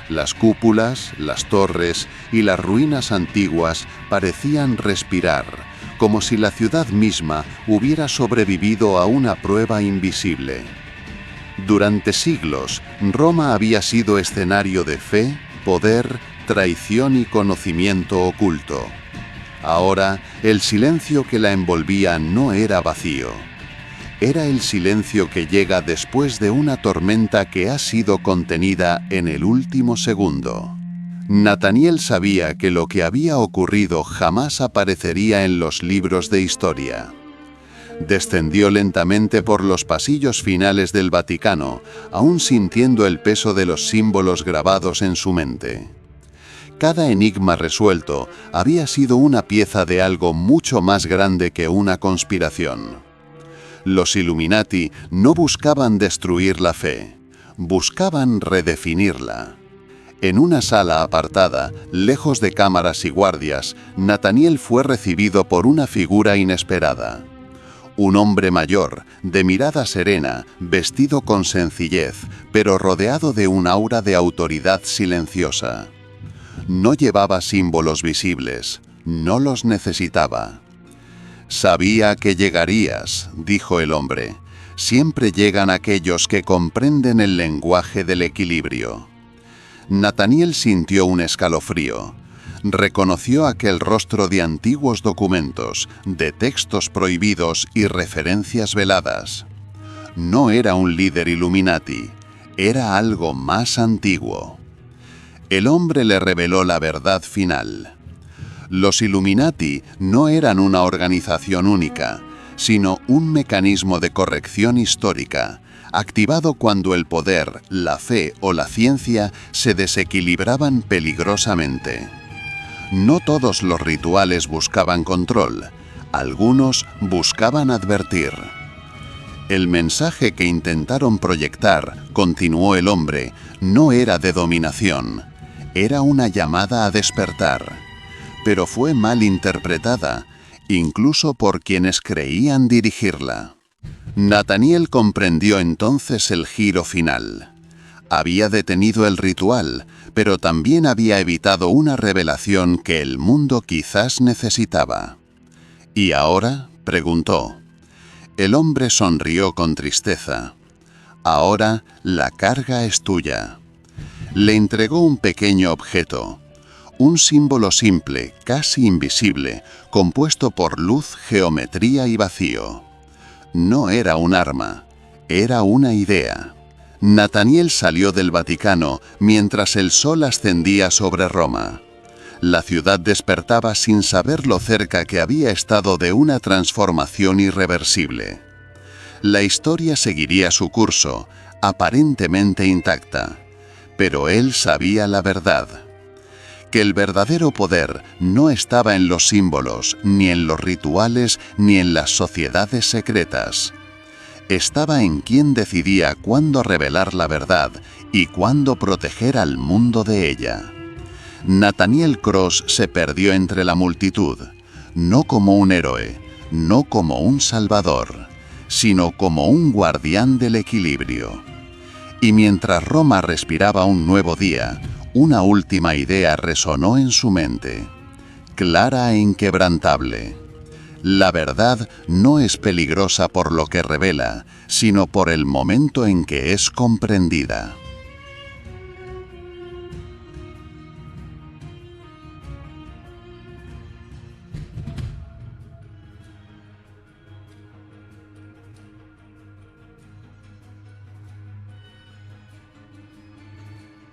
Las cúpulas, las torres y las ruinas antiguas parecían respirar, como si la ciudad misma hubiera sobrevivido a una prueba invisible. Durante siglos, Roma había sido escenario de fe, poder, traición y conocimiento oculto. Ahora, el silencio que la envolvía no era vacío. Era el silencio que llega después de una tormenta que ha sido contenida en el último segundo. Nathaniel sabía que lo que había ocurrido jamás aparecería en los libros de historia. Descendió lentamente por los pasillos finales del Vaticano, aún sintiendo el peso de los símbolos grabados en su mente. Cada enigma resuelto había sido una pieza de algo mucho más grande que una conspiración. Los Illuminati no buscaban destruir la fe, buscaban redefinirla. En una sala apartada, lejos de cámaras y guardias, Nathaniel fue recibido por una figura inesperada. Un hombre mayor, de mirada serena, vestido con sencillez, pero rodeado de un aura de autoridad silenciosa. No llevaba símbolos visibles, no los necesitaba. «Sabía que llegarías», dijo el hombre. «Siempre llegan aquellos que comprenden el lenguaje del equilibrio». Nathaniel sintió un escalofrío. Reconoció aquel rostro de antiguos documentos, de textos prohibidos y referencias veladas. No era un líder Illuminati, era algo más antiguo. El hombre le reveló la verdad final. Los Illuminati no eran una organización única, sino un mecanismo de corrección histórica, activado cuando el poder, la fe o la ciencia se desequilibraban peligrosamente. No todos los rituales buscaban control, algunos buscaban advertir. El mensaje que intentaron proyectar, continuó el hombre, no era de dominación, era una llamada a despertar, pero fue mal interpretada, incluso por quienes creían dirigirla. Nathaniel comprendió entonces el giro final. Había detenido el ritual, pero también había evitado una revelación que el mundo quizás necesitaba. ¿Y ahora?, preguntó. El hombre sonrió con tristeza. Ahora la carga es tuya. Le entregó un pequeño objeto, un símbolo simple, casi invisible, compuesto por luz, geometría y vacío. No era un arma, era una idea. Nathaniel salió del Vaticano mientras el sol ascendía sobre Roma. La ciudad despertaba sin saber lo cerca que había estado de una transformación irreversible. La historia seguiría su curso, aparentemente intacta, pero él sabía la verdad. Que el verdadero poder no estaba en los símbolos, ni en los rituales, ni en las sociedades secretas. Estaba en quien decidía cuándo revelar la verdad y cuándo proteger al mundo de ella. Nathaniel Cross se perdió entre la multitud, no como un héroe, no como un salvador, sino como un guardián del equilibrio. Y mientras Roma respiraba un nuevo día, una última idea resonó en su mente, clara e inquebrantable. La verdad no es peligrosa por lo que revela, sino por el momento en que es comprendida.